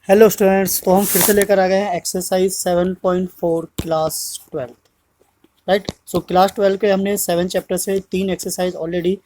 Hello students, तो हम फिर से लेकर आ गए हैं exercise 7.4 class 12। Right. So class 12 के हमने 7 चैप्टर से 3 एक्सरसाइज ऑलरेडी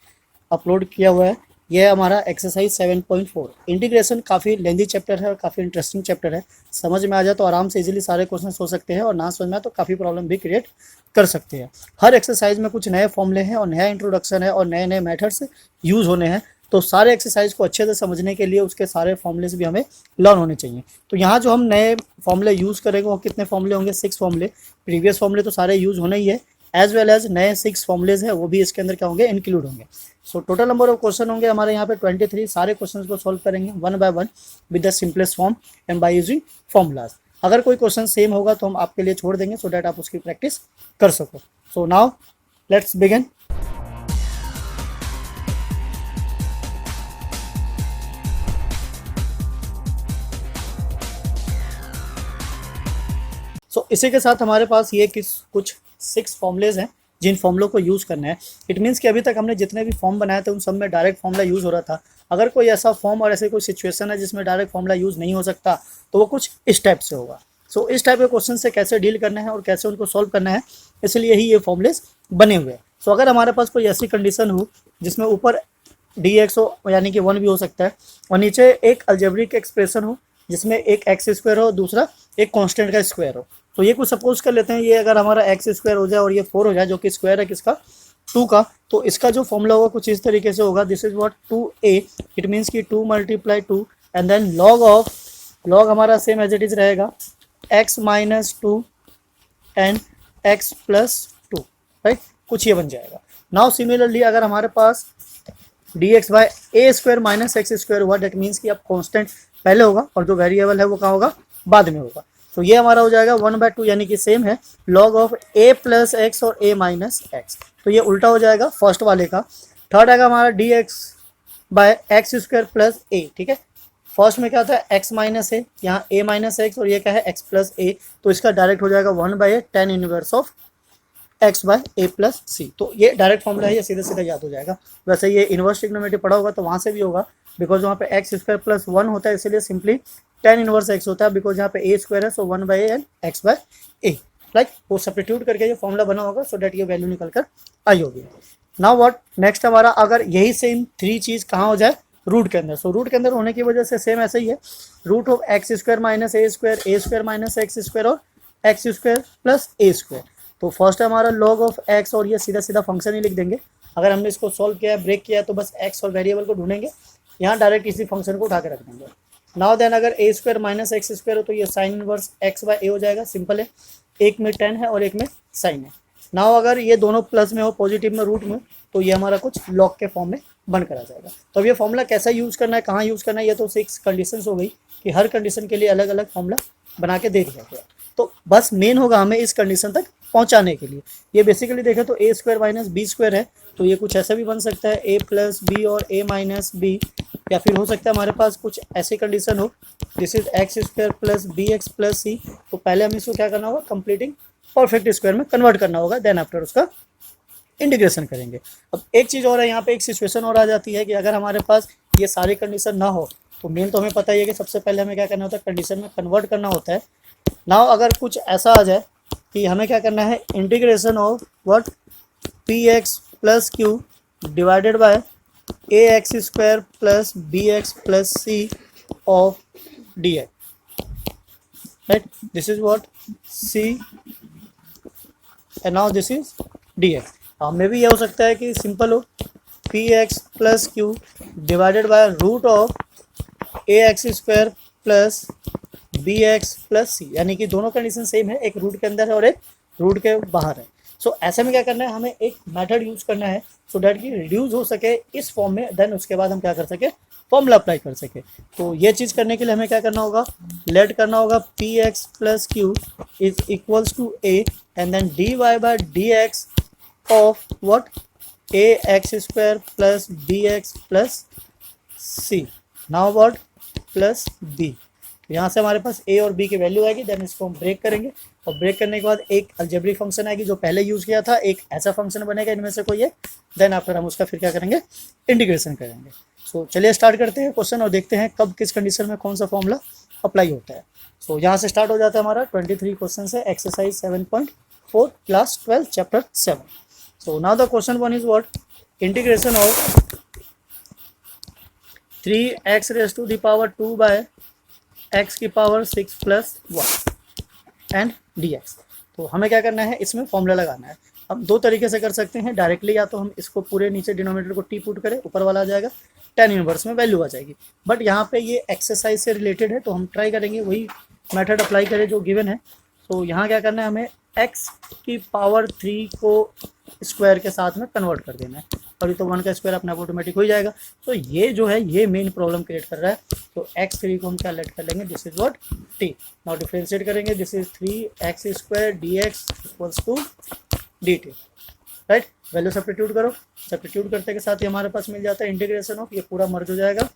अपलोड किया हुआ है। यह है हमारा एक्सरसाइज 7.4। इंटीग्रेशन काफ़ी लेंदी चैप्टर है और काफ़ी इंटरेस्टिंग चैप्टर है। समझ में आ जाए तो आराम से इजीली सारे क्वेश्चन हो सकते हैं, और ना समझ में आए तो काफ़ी प्रॉब्लम भी क्रिएट कर सकते हैं। हर एक्सरसाइज में कुछ नए फॉर्मूले हैं और नया इंट्रोडक्शन है और नए नए मेथड्स यूज़ होने हैं। तो सारे एक्सरसाइज को अच्छे से समझने के लिए उसके सारे फॉर्मूलेस भी हमें लर्न होने चाहिए। तो यहाँ जो हम नए फॉर्मूले यूज़ करेंगे वो कितने फॉर्मूले होंगे? 6 फॉर्मूले। प्रीवियस फॉर्मूले तो सारे यूज़ होने ही है, एज वेल एज नए 6 फॉर्मूलेज है वो भी इसके अंदर क्या होंगे? इंक्लूड होंगे। So total number of question होंगे हमारे यहाँ पे 23। सारे क्वेश्चन को सॉल्व करेंगे one by one with the simplest form and by using formulas. अगर कोई क्वेश्चन सेम होगा तो हम आपके लिए छोड़ देंगे सो डैट आप उसकी प्रैक्टिस कर सको। सो नाउ लेट्स बिगिन। इसी के साथ हमारे पास ये कुछ 6 फॉर्मूलेज हैं जिन फॉर्मूलों को यूज़ करना है। इट मीन्स कि अभी तक हमने जितने भी फॉर्म बनाए थे उन सब में डायरेक्ट फॉर्मूला यूज़ हो रहा था। अगर कोई ऐसा फॉर्म और ऐसे कोई सिचुएशन है जिसमें डायरेक्ट फॉर्मूला यूज़ नहीं हो सकता तो वो कुछ इस टाइप से होगा। इस टाइप के क्वेश्चन से कैसे डील करना है और कैसे उनको सॉल्व करना है, इसलिए ही ये फॉर्मूलेज बने हुए हैं। अगर हमारे पास कोई ऐसी कंडीशन हो जिसमें ऊपर डी एक्स हो, यानी कि 1 भी हो सकता है, और नीचे एक अलजेब्रिक एक्सप्रेशन हो जिसमें एक एक्स स्क्वायर हो, दूसरा एक कांस्टेंट का स्क्वायर हो। तो ये कुछ सपोज कर लेते हैं, ये अगर हमारा एक्स स्क्वायर हो जाए और ये 4 हो जाए, जो कि स्क्वायर है किसका? 2 का, तो इसका जो फॉर्मूला होगा कुछ इस तरीके से होगा। This is what 2a। It means कि 2 × 2 एंड देन लॉग हमारा सेम एज इट इज रहेगा x - 2 एंड x + 2। राइट, कुछ ये बन जाएगा। नाउ सिमिलरली अगर हमारे पास dx/a² - x² हुआ, डेट मीन्स कि अब कांस्टेंट पहले होगा और जो वेरिएबल है वो कहाँ होगा? बाद में होगा। तो ये हमारा हो जाएगा 1/2, यानी कि सेम है log ऑफ a + x और a - x। तो ये उल्टा हो जाएगा फर्स्ट वाले का। थर्ड आएगा हमारा dx/x² + a। ठीक है, फर्स्ट में क्या था? x - a, यहाँ a - x, और ये क्या है? x + a। तो इसका डायरेक्ट हो जाएगा 1/a tan inverse of x/a + c। तो ये डायरेक्ट फॉर्मूला है, ये सीधा सीधा याद हो जाएगा। वैसे ये इनवर्स ट्रिग्नोमेट्री पढ़ा होगा तो वहाँ से भी होगा, बिकॉज वहाँ पे x² + 1 होता है, इसलिए सिंपली tan इनवर्स x होता है, बिकॉज यहाँ पे a² है, सो 1/a एंड x/a। लाइक वो सब्स्टिट्यूट करके ये फॉर्मूला बना होगा सो डैट ये वैल्यू निकल कर आई होगी। नाउ व्हाट नेक्स्ट हमारा, अगर यही सेम 3 चीज़ कहाँ हो जाए? रूट के अंदर। रूट के अंदर होने की वजह से सेम ऐसे ही है, root of x² - a² - x² और x² + a²। तो फर्स्ट है हमारा log ऑफ x, और ये सीधा सीधा फंक्शन ही लिख देंगे। अगर हमने इसको सॉल्व किया है, ब्रेक किया है, तो बस x और वेरिएबल को ढूंढेंगे, यहाँ डायरेक्ट इसी फंक्शन को उठा के रख देंगे। नाउ देन अगर a² - x² हो तो ये साइन इनवर्स x/a हो जाएगा। सिंपल है, एक में tan है और एक में साइन है। नाउ अगर ये दोनों प्लस में हो, पॉजिटिव में, रूट में, तो ये हमारा कुछ लॉग के फॉर्म में बनकर आ जाएगा। तो अब ये फॉर्मूला कैसा यूज़ करना है, कहाँ यूज़ करना है, ये तो 6 कंडीशंस हो गई कि हर कंडीशन के लिए अलग अलग फॉर्मूला बना के दे दिया गया। तो बस मेन होगा हमें इस कंडीशन तक पहुंचाने के लिए। ये बेसिकली देखें तो a² - b² है, तो ये कुछ ऐसा भी बन सकता है a + b और a - b, या फिर हो सकता है हमारे पास कुछ ऐसी कंडीशन हो, this is x² + bx + c। तो पहले हमें इसको क्या करना होगा? कंप्लीटिंग परफेक्ट स्क्वायर में कन्वर्ट करना होगा, देन आफ्टर उसका इंटीग्रेशन करेंगे। अब एक चीज़ और है, यहाँ पे एक सिचुएशन और आ जाती है कि अगर हमारे पास ये सारी कंडीशन ना हो तो मेन तो हमें पता ही है कि सबसे पहले हमें क्या करना होता है? कंडीशन में कन्वर्ट करना होता है। नाउ अगर कुछ ऐसा आ जाए कि हमें क्या करना है? Integration of what? px + q divided bye ax² + bx + c of dx। Right, this is what? c and now this is dx। में भी यह हो सकता है कि सिंपल हो px + q divided by root of ax² + bx + c, यानी कि दोनों कंडीशन सेम है, एक रूट के अंदर है और एक रूट के बाहर है। ऐसे में क्या करना है? हमें एक मेथड यूज करना है सो डैट कि रिड्यूस हो सके इस फॉर्म में, देन उसके बाद हम क्या कर सके? फॉर्मूला अप्लाई कर सके। तो ये चीज़ करने के लिए हमें क्या करना होगा? लेट करना होगा px + q is equals to a and then dy/dx of what? ax² + bx + c। Now what? Plus b। यहाँ से हमारे पास a और b की वैल्यू आएगी, देन इसको हम ब्रेक करेंगे, और ब्रेक करने के बाद एक अलजेब्रिक फंक्शन आएगी जो पहले यूज़ किया था, एक ऐसा फंक्शन बनेगा इनमें से कोई एक, देन आफ्टर हम उसका फिर क्या करेंगे? इंटीग्रेशन करेंगे। चलिए स्टार्ट करते हैं क्वेश्चन और देखते हैं कब किस कंडीशन में कौन सा फॉर्मूला अप्लाई होता है। सो यहाँ से स्टार्ट हो जाता है हमारा 23 क्वेश्चन है, exercise 7.4 class 12 chapter 7। So now the question 1 is what, integration of 3x raise to the power 2 by x की पावर 6 प्लस 1 एंड dx। तो हमें क्या करना है, इसमें फॉर्मूला लगाना है। हम दो तरीके से कर सकते हैं, डायरेक्टली या तो हम इसको पूरे नीचे डिनोमिनेटर को टी पुट करें, ऊपर वाला आ जाएगा, tan इनवर्स में वैल्यू आ जाएगी। बट यहाँ पे ये एक्सरसाइज से रिलेटेड है तो हम ट्राई करेंगे वही मेथड अप्लाई करें जो गिवन है। तो यहाँ क्या करना है, हमें x की पावर 3 को स्क्वायर के साथ में कन्वर्ट कर देना है, और ये तो 1 का स्क्वायर अपने आप ऑटोमेटिक हो जाएगा। तो ये जो है ये मेन प्रॉब्लम क्रिएट कर रहा है। तो x3 को हम क्या लेट कर लेंगे, this is what t। Now differentiate करेंगे, this is 3x square dx equals to dt, right. Value substitute करो, सब्स्टिट्यूट करते के साथ ही हमारे पास मिल जाता है इंटीग्रेशन ऑफ, ये पूरा मर्ज हो जाएगा,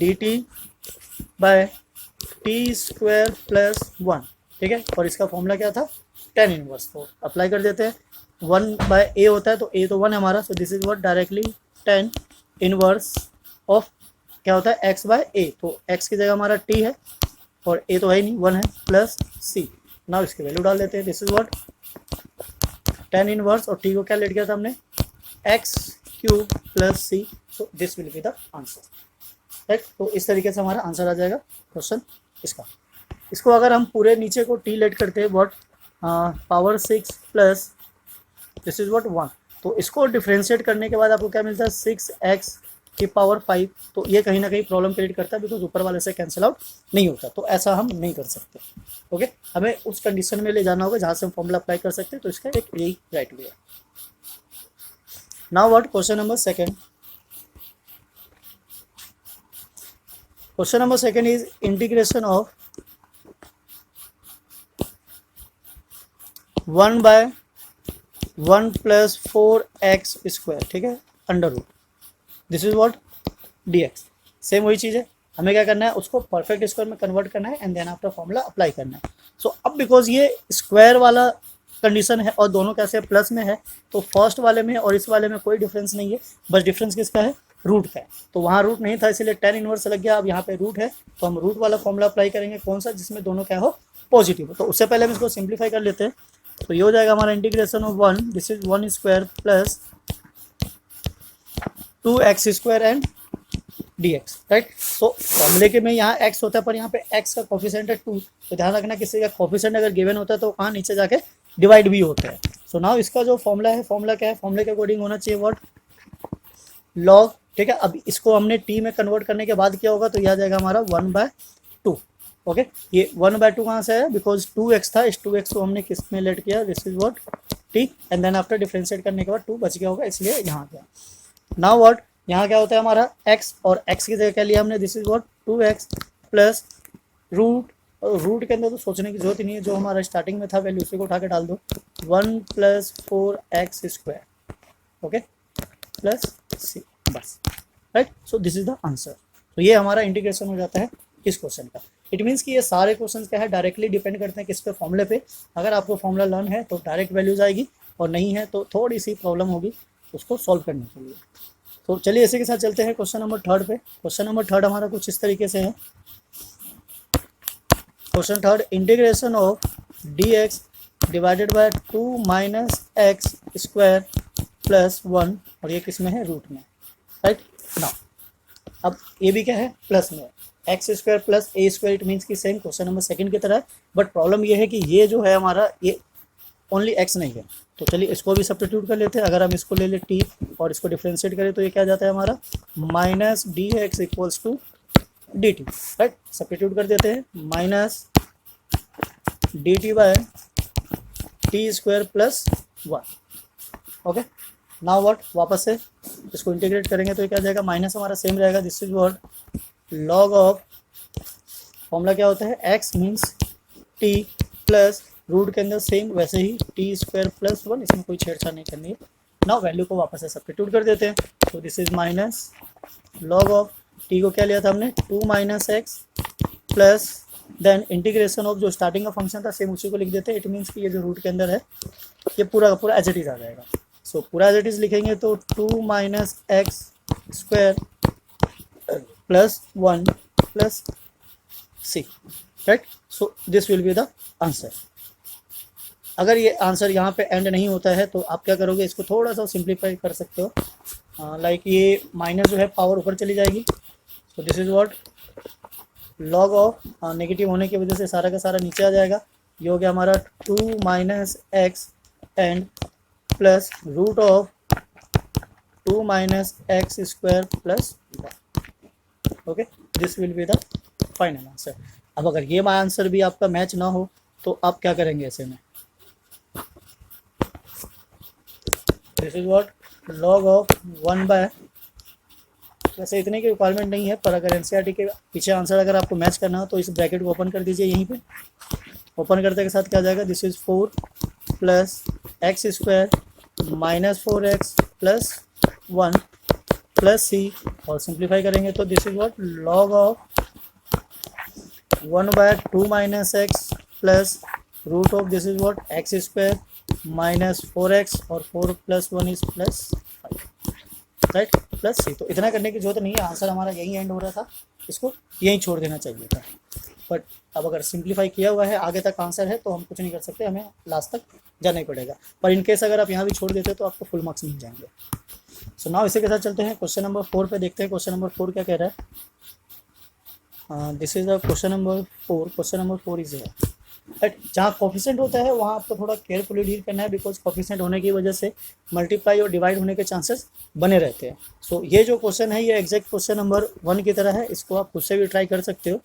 dt by T square plus 1, ठीक है। और इसका फॉर्मूला क्या था, tan इनवर्स। तो अप्लाई कर देते हैं, 1 बाय a होता है तो a तो 1 है हमारा, सो this is what directly tan inverse of क्या होता है x बाय a। तो x की जगह हमारा t है और a तो है ही नहीं, 1 है, प्लस c। नाउ इसकी वैल्यू डाल देते हैं, this is what tan inverse, और t को क्या लेट किया था हमने, x cube plus c। So this will be the answer, right. तो इस तरीके से हमारा आंसर आ जाएगा क्वेश्चन इसका। इसको अगर हम पूरे नीचे को t लेट करते हैं, what power 6 plus this is what 1, तो इसको डिफ्रेंशिएट करने के बाद आपको क्या मिलता है, 6x की पावर 5। तो ये कहीं ना कहीं प्रॉब्लम क्रिएट करता है, बिकॉज ऊपर वाले से कैंसिल आउट नहीं होता। तो ऐसा हम नहीं कर सकते, ओके। हमें उस कंडीशन में ले जाना होगा जहाँ से हम फॉर्मूला अप्लाई कर सकते हैं। तो इसका एक यही राइट वे है। Now what, question number second. Question number second is integration of 1 by 1 plus 4x square, ठीक है, under root, this is what dx। Same वही चीज़ है, हमें क्या करना है, उसको परफेक्ट स्क्वायर में कन्वर्ट करना है and then after formula apply करना है। सो अब बिकॉज ये स्क्वायर वाला कंडीशन है और दोनों कैसे प्लस में है, तो फर्स्ट वाले में और इस वाले में कोई डिफरेंस नहीं है, बस डिफरेंस किसका है, रूट का है। तो वहाँ रूट नहीं था इसलिए tan इनवर्स लग गया। अब यहाँ पे रूट है तो हम रूट वाला फॉर्मूला अप्लाई करेंगे, कौन सा, जिसमें दोनों क्या हो, पॉजिटिव हो। तो उससे पहले हम इसको सिंप्लीफाई कर लेते हैं। तो ये हो जाएगा हमारा integration of 1, this is 1 square plus 2x square and dx, right. तो फॉर्मूले के में यहाँ x होता है, पर यहाँ पे x का कोफिशिएंट है 2। तो ध्यान रखना, किसी का कोफिशिएंट अगर गिवन होता है तो कहाँ नीचे जाके डिवाइड भी होता है। सो नाउ इसका जो फॉर्मूला है, फॉर्मूला क्या है, फॉर्मूले के अकॉर्डिंग होना चाहिए व्हाट, लॉग, ठीक है। अब इसको हमने t में कन्वर्ट करने के बाद क्या होगा, तो यह आ जाएगा हमारा 1/2, ओके। ये 1/2 कहाँ से है, बिकॉज 2x था, इस 2x को हमने किस में लेट किया, this is what t, and then after differentiate करने के बाद 2 बच गया होगा, इसलिए यहाँ गया। नाउ व्हाट, यहाँ क्या होता है हमारा x, और x की जगह क्या लिया हमने, this is what 2x plus root, root के अंदर तो सोचने की जरूरत ही नहीं है, जो हमारा स्टार्टिंग में था वैल्यू उसी को उठा के डाल दो, 1 plus 4x square, okay, plus c, बस, right. So this is the answer. तो ये हमारा इंटीग्रेशन हो जाता है इस क्वेश्चन का। इट मीन्स कि ये सारे क्वेश्चन क्या है, डायरेक्टली डिपेंड करते हैं किस पे, फॉर्मूले पे। अगर आपको फॉर्मूला लर्न है तो डायरेक्ट वैल्यूज आएगी, और नहीं है तो थोड़ी सी प्रॉब्लम होगी उसको सॉल्व करने के लिए। तो चलिए इसी के साथ चलते हैं क्वेश्चन नंबर 3 पे। क्वेश्चन नंबर 3 हमारा कुछ इस तरीके से है। Question 3, integration of dx divided by 2 minus x square plus 1, और ये किस में है, रूट में, राइट। नाउ अब ये भी क्या है, प्लस में है, x square plus a square, it means की सेम क्वेश्चन नंबर सेकंड की तरह है। बट प्रॉब्लम ये है कि ये जो है हमारा, ये ओनली x नहीं है। तो चलिए इसको भी सब्स्टिट्यूट कर लेते हैं। अगर हम इसको ले ले t और इसको डिफ्रेंशिएट करें तो ये क्या जाता है हमारा, minus dx equals to dt, right. Substitute कर देते हैं, minus dt by T square plus 1, okay. Now what, वापस से इसको इंटीग्रेट करेंगे तो ये क्या जाएगा, माइनस हमारा सेम रहेगा, this is what log of, formula क्या होता है, x means t plus root के अंदर सेम वैसे ही टी स्क्वायर प्लस 1, इसमें कोई छेड़छाड़ नहीं करनी है। नाउ वैल्यू को वापस से सब्स्टिट्यूट कर देते हैं। तो this is minus log of, T को क्या लिया था हमने, 2 minus x plus then integration of, जो स्टार्टिंग का फंक्शन था सेम उसी को लिख देते हैं। इट मीन्स कि ये जो रूट के अंदर है ये पूरा का पूरा एज इट इज आ जाएगा। सो पूरा एज इट इज लिखेंगे तो 2 minus x square plus 1 plus C, right. So this will be the answer. अगर ये आंसर यहाँ पे एंड नहीं होता है तो आप क्या करोगे, इसको थोड़ा सा सिंप्लीफाई कर सकते हो। लाइक ये माइनस जो है पावर ऊपर चली जाएगी, सो this is what log of, negative होने की वजह से सारा का सारा नीचे आ जाएगा। ये हो गया हमारा 2 minus X and plus root of 2 minus x square plus 1। Okay, this will be the final answer. अब अगर ये आंसर भी आपका मैच ना हो तो आप क्या करेंगे ऐसे में, this is what log of 1 by, वैसे इतने की रिक्वायरमेंट नहीं है, पर अगर एनसीईआरटी के पीछे आंसर अगर आपको मैच करना हो तो इस ब्रैकेट को ओपन कर दीजिए। यहीं पे ओपन करते के साथ क्या आ जाएगा, this is 4 plus x square minus 4x plus 1 plus c, और सिंप्लीफाई करेंगे तो this is what log of 1 by 2 minus x plus root of this is what x square minus 4x और 4 plus 1 is plus 5, right, plus c. तो इतना करने की जरूरत नहीं है, आंसर हमारा यही एंड हो रहा था, इसको यहीं छोड़ देना चाहिए था। बट अब अगर सिंप्लीफाई किया हुआ है, आगे तक आंसर है, तो हम कुछ नहीं कर सकते, हमें लास्ट तक जाना ही पड़ेगा। पर इन केस अगर आप यहाँ भी छोड़ देते तो आपको फुल मार्क्स मिल जाएंगे। सो नाउ इसी के साथ चलते हैं क्वेश्चन नंबर 4 पे, देखते हैं क्वेश्चन नंबर 4 क्या कह रहा है। This is the question number 4। Question number 4 is है, बट जहाँ कोफिशिएंट होता है वहाँ आपको थोड़ा केयरफुली डील करना है, बिकॉज कोफिशिएंट होने की वजह से मल्टीप्लाई और डिवाइड होने के चांसेस बने रहते हैं। सो ये जो क्वेश्चन है ये एग्जैक्ट क्वेश्चन नंबर 1 की तरह है, इसको आप खुद से भी ट्राई कर सकते हो।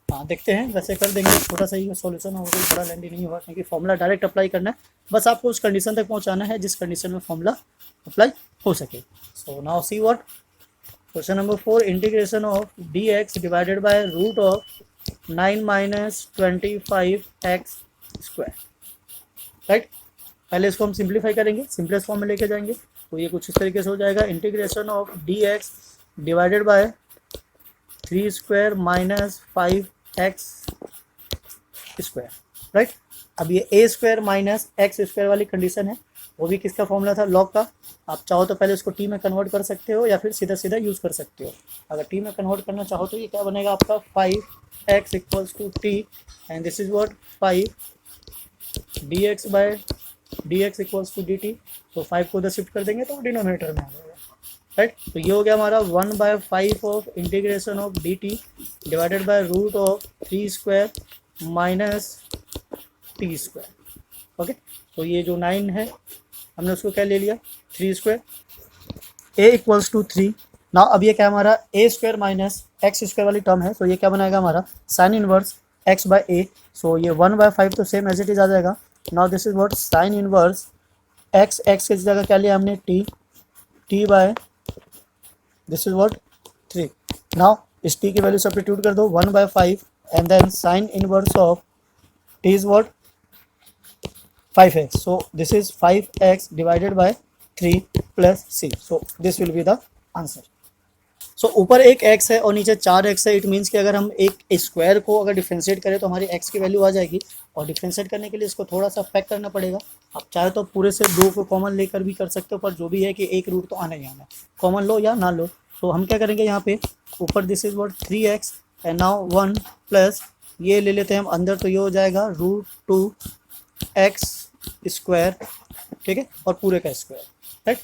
हाँ, देखते हैं, वैसे कर देंगे, छोटा सा ही सॉल्यूशन होगा, कोई बड़ा लेंदी नहीं होगा, क्योंकि फॉर्मूला डायरेक्ट अप्लाई करना है, बस आपको उस कंडीशन तक पहुँचाना है जिस कंडीशन में फॉर्मूला अप्लाई हो सके। So now see what question number 4, integration of dx divided by root of 9 minus 25x square, right. पहले इसको हम सिंप्लीफाई करेंगे, सिंपलेस्ट फॉर्म में लेके जाएंगे, तो ये कुछ इस तरीके से हो जाएगा, integration of dx divided bye 3 square minus 5x square, right. अब ये a square minus x square वाली कंडीशन है, वो भी किसका फॉर्मूला था, लॉग का। आप चाहो तो पहले इसको टी में कन्वर्ट कर सकते हो या फिर सीधा सीधा यूज़ कर सकते हो। अगर टी में कन्वर्ट करना चाहो तो ये क्या बनेगा आपका 5x equals to T and this is what 5 dx by dx equals to dt। तो 5 को उधर शिफ्ट कर देंगे तो डिनोमिनेटर में आ जाएगा, राइट। तो ये हो गया हमारा 1/5 of integration of dt divided by root of 3 square minus T square. Okay, तो ये जो 9 है हमने उसको क्या ले लिया 3 square, a equals to 3। Now अब ये क्या हमारा a square minus x square वाली टर्म है, तो ये क्या बनाएगा हमारा sine inverse x by a। So ये 1/5 तो सेम एज इट इज आ जाएगा। Now this is what sine inverse x, x की जगह क्या लिया हमने t by this is what 3। Now इस t की वैल्यू सब्स्टिट्यूट कर दो 1/5 and then sine inverse of t is what 5x, so this is 5x divided by 3 plus c, so this will be the answer। so ऊपर एक x है और नीचे 4x है, इट मीन्स कि अगर हम एक स्क्वायर को अगर डिफ्रेंशिएट करें तो हमारी x की वैल्यू आ जाएगी, और डिफ्रेंशिएट करने के लिए इसको थोड़ा सा पैक करना पड़ेगा। आप चाहे तो पूरे से 2 को कॉमन लेकर भी कर सकते हो, पर जो भी है कि एक रूट तो आना ही आना है, कॉमन लो या ना लो। तो हम क्या करेंगे यहाँ पे ऊपर this is what 3x and now 1 plus ये ले लेते हैं हम अंदर, तो ये हो जाएगा √2x स्क्वायर, ठीक है, और पूरे का square, right.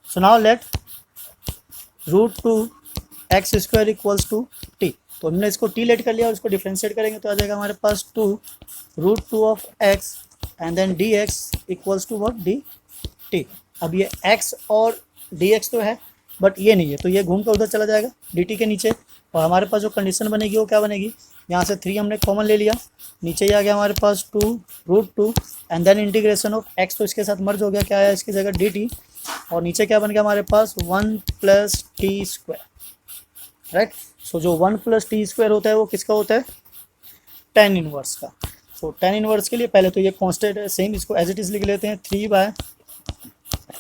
So now let √2x square equals to t। तो हमने इसको t लेट कर लिया और इसको डिफ्रेंशिएट करेंगे तो आ जाएगा हमारे पास 2 √2 of x and then dx equals to what dt। अब ये x और dx तो है बट ये नहीं है, तो ये घूम कर उधर चला जाएगा dt के नीचे, और हमारे पास जो कंडीशन बनेगी वो क्या बनेगी, यहाँ से 3 हमने कॉमन ले लिया, नीचे ही आ गया हमारे पास 2 √2 and then integration of x, तो इसके साथ मर्ज हो गया, क्या आया इसकी जगह dt, और नीचे क्या बन गया हमारे पास 1 प्लस टी स्क्वायर, राइट। सो जो 1 प्लस टी स्क्वायर होता है वो किसका होता है, tan इनवर्स का। सो tan इनवर्स के लिए पहले तो ये कॉन्स्टेंट है, सेम इसको एज इट इज लिख लेते हैं 3/2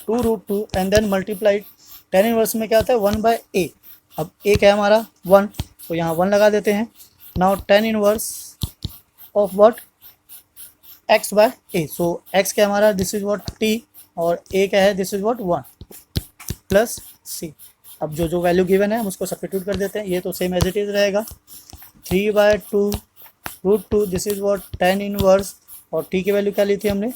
√2 and then multiplied, tan inverse में क्या आता है 1/a। अब a क्या है हमारा 1, तो यहाँ 1 लगा देते हैं। Now tan inverse of what x by a, so x क्या है हमारा दिस इज व्हाट t और a क्या है this is what 1 plus c। अब जो जो वैल्यू गिवन है हम उसको सब्स्टिट्यूट कर देते हैं, ये तो सेम एज इट इज रहेगा 3/2 √2 this is what tan inverse, और t की वैल्यू क्या ली थी हमने,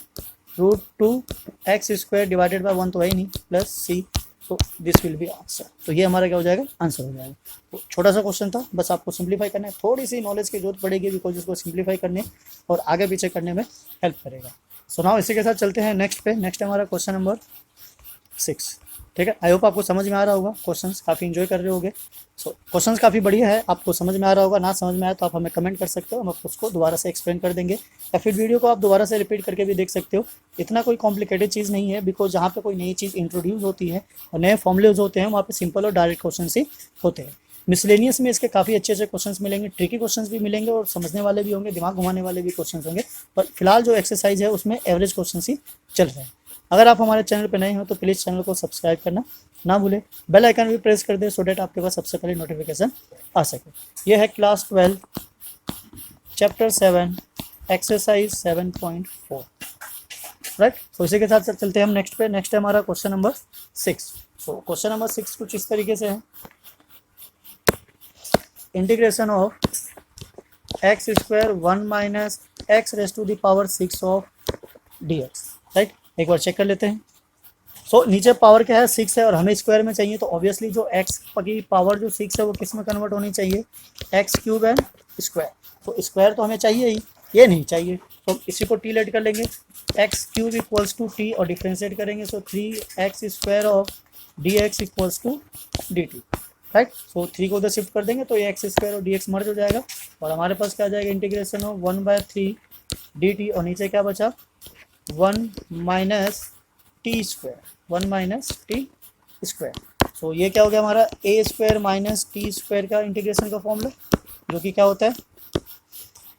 √2x² डिवाइडेड बाय 1 तो है ही नहीं, प्लस सी, तो दिस विल बी आंसर। तो ये हमारा क्या हो जाएगा, आंसर हो जाएगा। तो छोटा सा क्वेश्चन था, बस आपको सिंप्लीफाई करना है, थोड़ी सी नॉलेज की जरूरत पड़ेगी बिकॉज इसको सिंप्लीफाई करने और आगे पीछे करने में हेल्प करेगा। सो नाउ इसी के साथ चलते हैं नेक्स्ट पे। नेक्स्ट हमारा क्वेश्चन नंबर 6, ठीक है। आई होप आपको समझ में आ रहा होगा, क्वेश्चंस काफ़ी इन्जॉय कर रहे होगे। सो क्वेश्चंस काफ़ी बढ़िया है, आपको समझ में आ रहा होगा, ना समझ में आया तो आप हमें कमेंट कर सकते हो, हम आपको उसको दोबारा से एक्सप्लेन कर देंगे, या फिर वीडियो को आप दोबारा से रिपीट करके भी देख सकते हो। इतना कोई कॉम्प्लिकेटेड चीज़ नहीं है, बिकॉज जहाँ पे कोई नई चीज़ इंट्रोड्यूस होती है और नए फॉर्मूलेज होते हैं, वहाँ पे सिंपल और डायरेक्ट क्वेश्चन ही होते हैं। मिसलेनियस में इसके काफ़ी अच्छे अच्छे क्वेश्चंस मिलेंगे, ट्रिकी क्वेश्चंस भी मिलेंगे और समझने वाले भी होंगे, दिमाग घुमाने वाले भी क्वेश्चंस होंगे, पर फिलहाल जो एक्सरसाइज है उसमें एवरेज क्वेश्चंस ही चल रहे हैं। अगर आप हमारे चैनल पर नए हो तो प्लीज़ चैनल को सब्सक्राइब करना ना भूलें, बेल आइकन भी प्रेस कर दें सो डेट आपके पास सबसे पहले नोटिफिकेशन आ सके। यह है क्लास 12 चैप्टर 7 एक्सरसाइज 7.4, राइट। तो इसी के साथ चलते हैं हम नेक्स्ट पे। नेक्स्ट है हमारा क्वेश्चन नंबर 6। तो क्वेश्चन नंबर 6 कुछ इस तरीके से है, integration of x² 1 minus x⁻6 of dx, right. एक बार चेक कर लेते हैं। सो नीचे पावर क्या है, 6 है, और हमें स्क्वायर में चाहिए, तो ऑब्वियसली जो x की पावर जो 6 है वो किस में कन्वर्ट होनी चाहिए, x³ एंड स्क्वायर। तो स्क्वायर तो हमें चाहिए ही, ये नहीं चाहिए, तो इसी को t लेट कर लेंगे, x³ इक्वल्स टू t और डिफ्रेंशिएट करेंगे, so 3x² of dx equals to dt, right. So 3 को उधर शिफ्ट कर देंगे तो ये x² और dx मर्ज हो जाएगा, और हमारे पास क्या आ जाएगा, इंटीग्रेशन ऑफ 1/3 dt, और नीचे क्या बचा, 1 माइनस t², 1 माइनस t²। सो ये क्या हो गया हमारा a² माइनस t² का इंटीग्रेशन का फॉर्मूला, जो कि क्या होता है,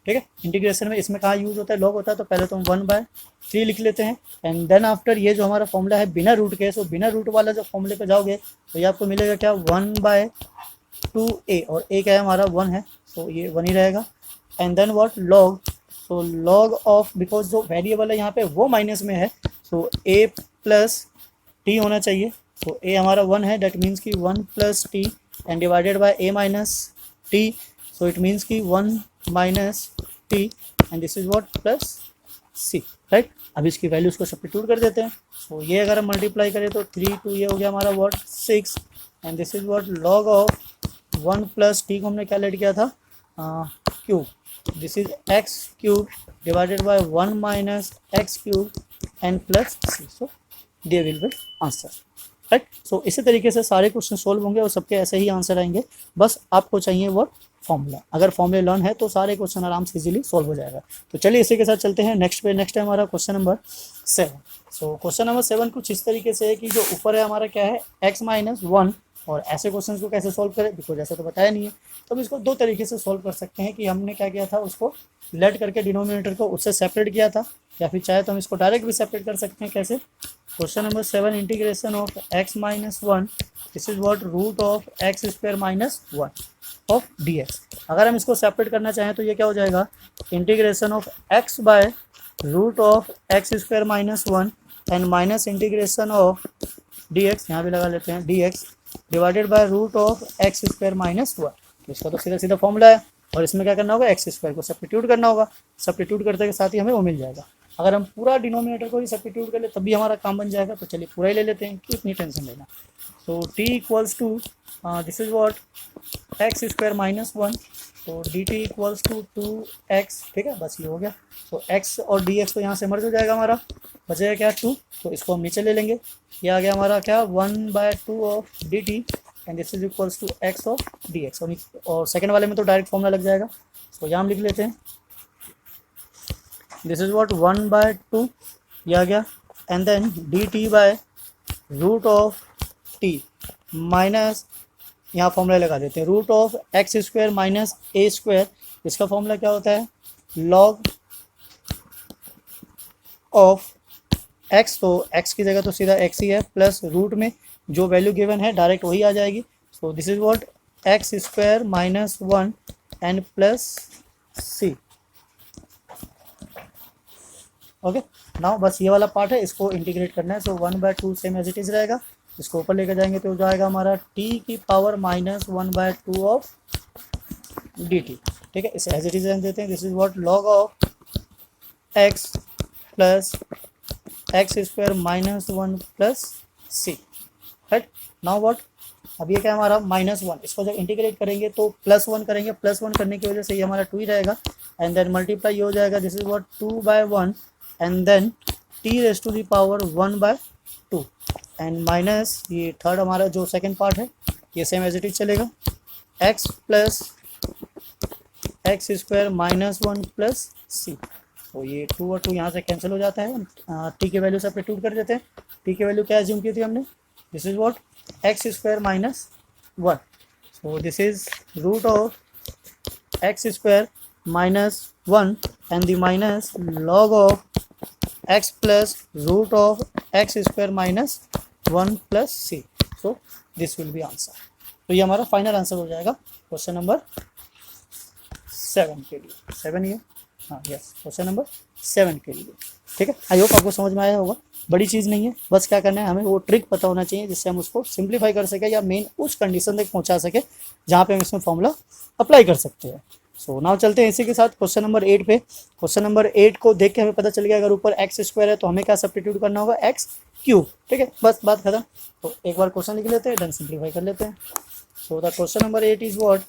ठीक है। इंटीग्रेशन में इसमें कहाँ यूज होता है, लॉग होता है, तो पहले तो हम 1/3 लिख लेते हैं, एंड देन आफ्टर ये जो हमारा फॉर्मूला है बिना रूट के, सो बिना रूट वाला जो फॉर्मूले पे जाओगे तो ये आपको मिलेगा क्या, 1/2a, और a क्या है हमारा 1 है, सो ये 1 ही रहेगा, and then what, log, so log of, because जो वेरिएबल है यहाँ पे वो माइनस में है, सो a प्लस t होना चाहिए, तो a हमारा 1 है, डेट मीन्स कि 1 plus t and divided bye a minus t, so it means कि 1 minus t and this is what plus c, right. अब इसकी वैल्यूज को सब्स्टिट्यूट कर देते हैं, सो ये अगर हम मल्टीप्लाई करें तो 3 2 ये हो गया हमारा what 6, and this is what log of 1 plus t को हमने क्या लेट किया था, cube, this is x³ divided by 1 minus x³ and plus c, so they will be answer, right. So इसी तरीके से सारे क्वेश्चन सोल्व होंगे और सबके ऐसे ही आंसर आएंगे, बस आपको चाहिए वो फॉर्मूला। अगर फॉर्मूले लर्न है तो सारे क्वेश्चन आराम से इजीली सोल्व हो जाएगा। तो चलिए इसी के साथ चलते हैं नेक्स्ट पे। नेक्स्ट है हमारा क्वेश्चन नंबर 7। सो क्वेश्चन नंबर 7 कुछ इस तरीके से है कि जो ऊपर है हमारा क्या है, x-1, और ऐसे क्वेश्चन को कैसे सोल्व करें, बिकॉज ऐसा तो बताया नहीं है, तो हम इसको दो तरीके से सोल्व कर सकते हैं कि हमने क्या किया था, उसको लेट करके डिनोमिनेटर को उससे सेपरेट किया था, या फिर चाहे तो हम इसको डायरेक्ट भी सेपरेट कर सकते हैं। कैसे, question number 7 integration of x-1 this is what root of x² minus 1 of dx। अगर हम इसको सेपरेट करना चाहें तो ये क्या हो जाएगा, integration of x by root of x² minus 1 and minus integration of dx, यहाँ भी लगा लेते हैं dx divided by root of x² minus 1। तो इसका तो सीधा सीधा फॉर्मूला है, और इसमें क्या करना होगा, x² को सब्स्टिट्यूट करना होगा, सब्स्टिट्यूट करते के साथ ही हमें वो मिल जाएगा। अगर हम पूरा डिनोमिनेटर को ही सब्स्टिट्यूट कर ले तब भी हमारा काम बन जाएगा, तो चलिए पूरा ही ले लेते हैं, क्यों इतनी टेंशन लेना। So t equals to this is what x² minus 1, तो dt इक्वल्स टू 2x, ठीक है, बस ये हो गया। तो x और dx तो यहाँ से मर्ज हो जाएगा, हमारा बचेगा क्या 2, तो इसको हम नीचे ले लेंगे, ये आ गया हमारा क्या 1/2 of dt and this is equals to x of dx, और सेकंड वाले में तो डायरेक्ट फॉर्मूला लग जाएगा, तो यहाँ हम लिख लेते हैं दिस इज व्हाट 1/2 ये आ गया, and then dt by root of t minus, यहाँ फॉर्मूला लगा देते हैं, root of x² minus a², इसका फॉर्मूला क्या होता है, लॉग ऑफ x, तो x की जगह तो सीधा x ही है, प्लस रूट में जो वैल्यू गिवन है डायरेक्ट वही आ जाएगी, सो this is what x² minus 1 and plus c। Okay, now बस ये वाला पार्ट है, इसको इंटीग्रेट करना है, सो 1/2 सेम एज इट इज रहेगा, इसको ऊपर लेकर जाएंगे तो हो जाएगा हमारा t की पावर माइनस 1/2 ऑफ dt, ठीक है, इसे एज इट इज देते हैं, this is what log of X plus x square minus 1 plus C, right. Now what, अब ये क्या हमारा -1, इसको जब इंटीग्रेट करेंगे तो +1 करेंगे, +1 करने की वजह से ये हमारा 2 ही रहेगा, एंड देन मल्टीप्लाई ये हो जाएगा, this is what 2/1 and then t raise to the power 1/2 and minus ये थर्ड हमारा जो सेकंड पार्ट है ये सेम एज इट इज चलेगा, x plus x square -1 plus c. तो ये 2 और 2 यहाँ से कैंसिल हो जाता है, t की वैल्यू सब्स्टिट्यूट कर देते हैं, t की वैल्यू क्या एज्यूम की थी हमने, this is what x square -1, so this is root of x square -1 and the minus log of x plus root of x square -1 plus C, so this will be answer. तो ये हमारा final answer हो जाएगा question number 7 के लिए, 7 ये, हाँ yes, question number 7 के लिए। ठीक है, आई होप आपको समझ में आया होगा, बड़ी चीज़ नहीं है, बस क्या करना है हमें वो ट्रिक पता होना चाहिए जिससे हम उसको सिंप्लीफाई कर सके या मेन उस कंडीशन तक पहुंचा सके जहाँ पे हम इसमें फॉर्मूला अप्लाई कर सकते हैं। सो नाउ चलते हैं इसी के साथ क्वेश्चन नंबर 8 पे। क्वेश्चन नंबर 8 को देख के हमें पता चल गया अगर ऊपर एक्स स्क्वायर है तो हमें क्या सब्स्टिट्यूट करना होगा, एक्स क्यूब। ठीक है, बस बात खत्म। तो एक बार क्वेश्चन लिख लेते हैं, देन सिंप्लीफाई कर लेते हैं। So the question number 8 is what,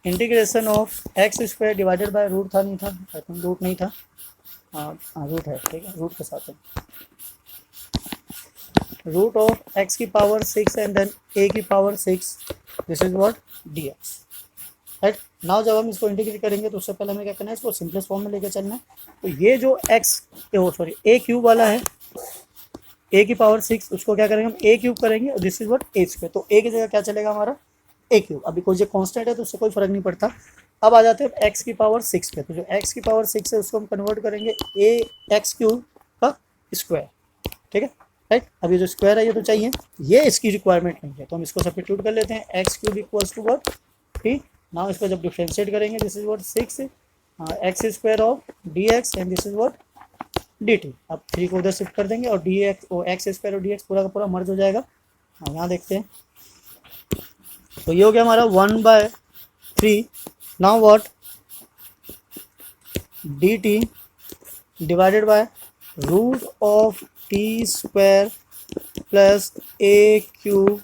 integration of x square divided by root था, नहीं था, आई थिंक रूट नहीं था, हाँ रूट है, ठीक है, रूट के साथ है, रूट ऑफ एक्स की पावर 6 एंड देन ए की power 6, this is what D x, right. Now जब हम इसको इंटीग्रेट करेंगे तो उससे पहले हमें क्या करना है, इसको सिंपलेस्ट फॉर्म में लेकर चलना है। तो ये जो एक्स सॉरी ए क्यूब वाला है, ए की पावर 6, उसको क्या करेंगे हम ए क्यूब करेंगे और this is what A square, तो ए की जगह क्या चलेगा हमारा ए क्यूब। अभी कोई जो कांस्टेंट है तो उससे कोई फर्क नहीं पड़ता। अब आ जाते हैं एक्स की पावर 6 पे, तो जो एक्स की पावर 6 है उसको हम कन्वर्ट करेंगे ए एक्स क्यूब का स्क्वायर, ठीक है, राइट। अभी जो स्क्वायर है ये तो चाहिए, ये इसकी रिक्वायरमेंट नहीं है, तो हम इसको सब्स्टिट्यूट कर लेते हैं, x cube equals to what 3। Now इसको जब डिफरेंशिएट करेंगे, this is what 6 x square of d x and this is what d t. अब 3 को उधर शिफ्ट कर देंगे और डी एक्स और एक्स स्क्वायर और डी एक्स पूरा का पूरा मर्ज हो जाएगा। यहाँ देखते हैं, तो ये हो गया हमारा 1/3। Now what d t divided by root of t square plus a cube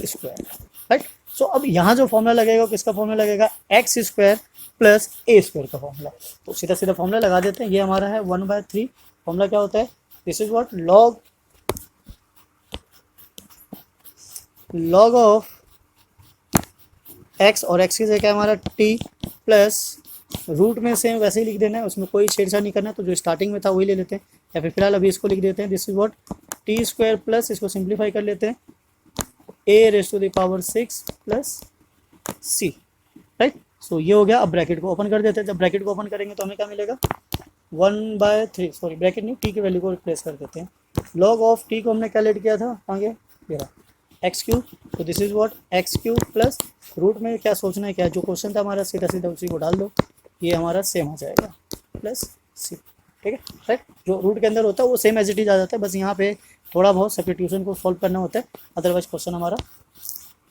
square, right. So अब यहाँ जो फॉर्मूला लगेगा किसका फॉर्मूला लगेगा, x square plus a square का फॉर्मूला। तो सीधा सीधा फॉर्मूला लगा देते हैं, ये हमारा है 1/3। फॉर्मूला क्या होता है, this is what log of x, और एक्स की जगह हमारा टी प्लस रूट में से वैसे ही लिख देना है, उसमें कोई छेड़छाड़ नहीं करना, तो जो स्टार्टिंग में था वही ले लेते हैं, या फिर फिलहाल अभी इसको लिख देते हैं, this is what t square plus, इसको सिंप्लीफाई कर लेते हैं, a raise to the power 6 plus C, right. So ये हो गया। अब ब्रैकेट को ओपन कर देते हैं, जब ब्रैकेट को ओपन करेंगे तो हमें क्या मिलेगा, 1/3, सॉरी ब्रैकेट नहीं, टी की वैल्यू को रिप्लेस कर देते हैं। लॉग ऑफ टी को हमने क्या लेट किया था आगे, ये रहा एक्स क्यूब, तो this is what x cube plus root में क्या सोचना है, क्या जो क्वेश्चन था हमारा सीधा सीधा उसी को डाल दो, ये हमारा सेम हो जाएगा प्लस सी, ठीक है, राइट। जो रूट के अंदर होता है वो सेम एज इट इज आ जाता है, बस यहाँ पे थोड़ा बहुत सब्स्टिट्यूशन को सॉल्व करना होता है, अदरवाइज क्वेश्चन हमारा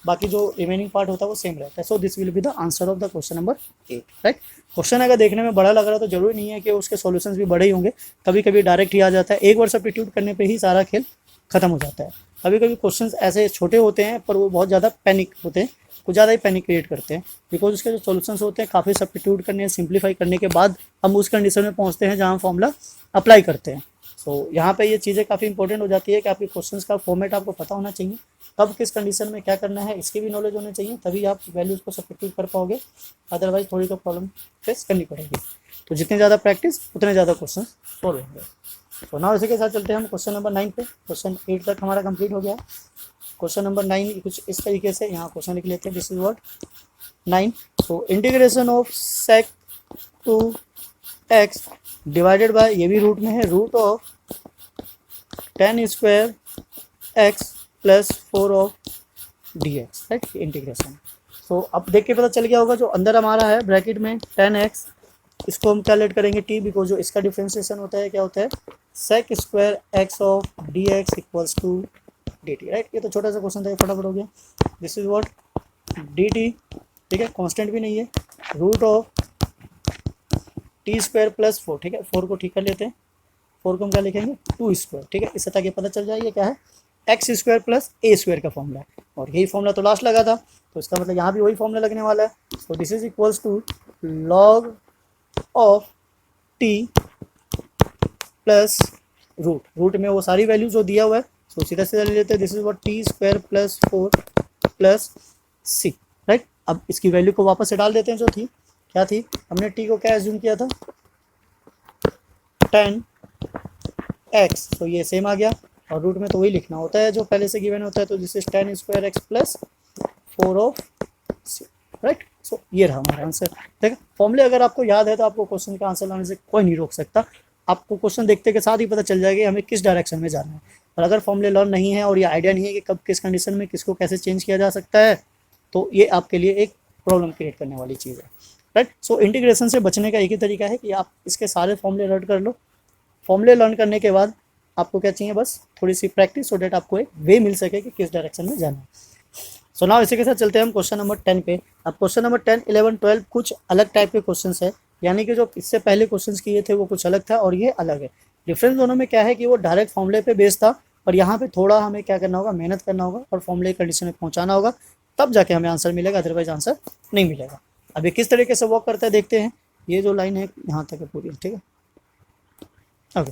बाकी जो रिमेनिंग पार्ट होता है वो सेम रहता है। So this will be the answer of the question number 8, right. Question अगर देखने में बड़ा लग रहा है तो जरूरी नहीं है कि उसके सॉल्यूशंस भी बड़े ही होंगे, कभी कभी डायरेक्ट ही आ जाता है, एक बार सब्स्टिट्यूट करने पे ही सारा खेल खत्म हो जाता है। कभी कभी क्वेश्चंस ऐसे छोटे होते हैं पर वो बहुत ज़्यादा पैनिक होते हैं, कुछ ज़्यादा ही पैनिक क्रिएट करते हैं, बिकॉज उसके जो सॉल्यूशंस होते हैं काफ़ी सब्स्टिट्यूट करने सिंप्लीफाई करने के बाद हम उस कंडीशन में पहुँचते हैं जहाँ फॉर्मूला अप्लाई करते हैं। सो यहाँ पे ये चीज़ें काफ़ी इंपॉर्टेंट हो जाती है कि आपके क्वेश्चंस का फॉर्मेट आपको पता होना चाहिए, कब किस कंडीशन में क्या करना है इसकी भी नॉलेज होनी चाहिए, तभी आप वैल्यूज़ को सब्स्टिट्यूट कर पाओगे, अदरवाइज थोड़ी तो प्रॉब्लम फेस करनी पड़ेगी। तो जितनी ज़्यादा प्रैक्टिस उतने ज़्यादा क्वेश्चन सॉल्व होंगे। तो ना इसी के साथ चलते हैं हम क्वेश्चन नंबर 9 पे। क्वेश्चन 8 तक हमारा कंप्लीट हो गया। क्वेश्चन नंबर 9 कुछ इस तरीके से, यहाँ क्वेश्चन लिख लेते हैं, this is what 9। So integration of sec two x divided by, ये भी रूट में है, root of 10 square x plus 4 of d x, right, integration. So अब देख के पता चल गया होगा जो अंदर हमारा है ब्रैकेट में 10x, इसको हम क्या लेट करेंगे t, बिकॉज जो इसका डिफ्रेंसिएशन होता है क्या होता है, sec square x of d x equals to d t, right. ये तो छोटा सा क्वेश्चन था, ये फटाफट हो गया। This is what d t ठीक है, कांस्टेंट भी नहीं है, root of t square plus 4, ठीक है, 4 को ठीक कर लेते हैं, 4 को हम क्या लिखेंगे 2 स्क्वायर, ठीक है, इससे ताकि पता चल जाए ये क्या है x square plus a square का फॉर्मूला है, और यही फॉर्मूला तो लास्ट लगा था, तो इसका मतलब यहाँ भी वही फॉर्मूला लगने वाला है। So this is equals to log of t plus root में वो सारी वैल्यू जो दिया हुआ है, सो सीधा सीधा ले लेते हैं, this is what t square plus 4 plus C, right. अब इसकी वैल्यू को वापस से डाल देते हैं, जो थी क्या थी, हमने टी को क्या एज्यूम किया था 10x, तो ये सेम आ गया, और रूट में तो वही लिखना होता है जो पहले से गिवन होता है, तो this is 10 square x plus 4 of c, right. So ये रहा हमारा आंसर, ठीक है। फॉर्मूले अगर आपको याद है तो आपको क्वेश्चन का आंसर लाने से कोई नहीं रोक सकता, आपको क्वेश्चन देखते के साथ ही पता चल जाएगा हमें किस डायरेक्शन में जाना है, और अगर फॉर्मूले लर्न नहीं है और ये आइडिया नहीं है कि कब किस कंडीशन में किसको कैसे चेंज किया जा सकता है, तो ये आपके लिए एक प्रॉब्लम क्रिएट करने वाली चीज़ है, राइट। सो इंटीग्रेशन से बचने का एक ही तरीका है कि आप इसके सारे फॉर्मूले लर्न कर लो, फॉर्मूले लर्न करने के बाद आपको क्या चाहिए, बस थोड़ी सी प्रैक्टिस, सो डेट आपको एक वे मिल सके कि किस डायरेक्शन में जाना है। सो नाउ इसी के साथ चलते हैं हम क्वेश्चन नंबर 10 पे। अब क्वेश्चन नंबर 10, 11, 12 कुछ अलग टाइप के क्वेश्चंस है, यानी कि जो इससे पहले क्वेश्चंस किए थे वो कुछ अलग था और ये अलग है। डिफरेंस दोनों में क्या है कि वो डायरेक्ट फॉर्मूले पे बेस्ड था, और यहाँ पे थोड़ा हमें क्या करना होगा, मेहनत करना होगा और फॉर्मूले की कंडीशन में पहुँचाना होगा, तब जाके हमें आंसर मिलेगा, अदरवाइज आंसर नहीं मिलेगा। अब ये किस तरीके से वर्क करता है देखते हैं। ये जो लाइन है यहाँ तक है पूरी, ठीक है, ओके।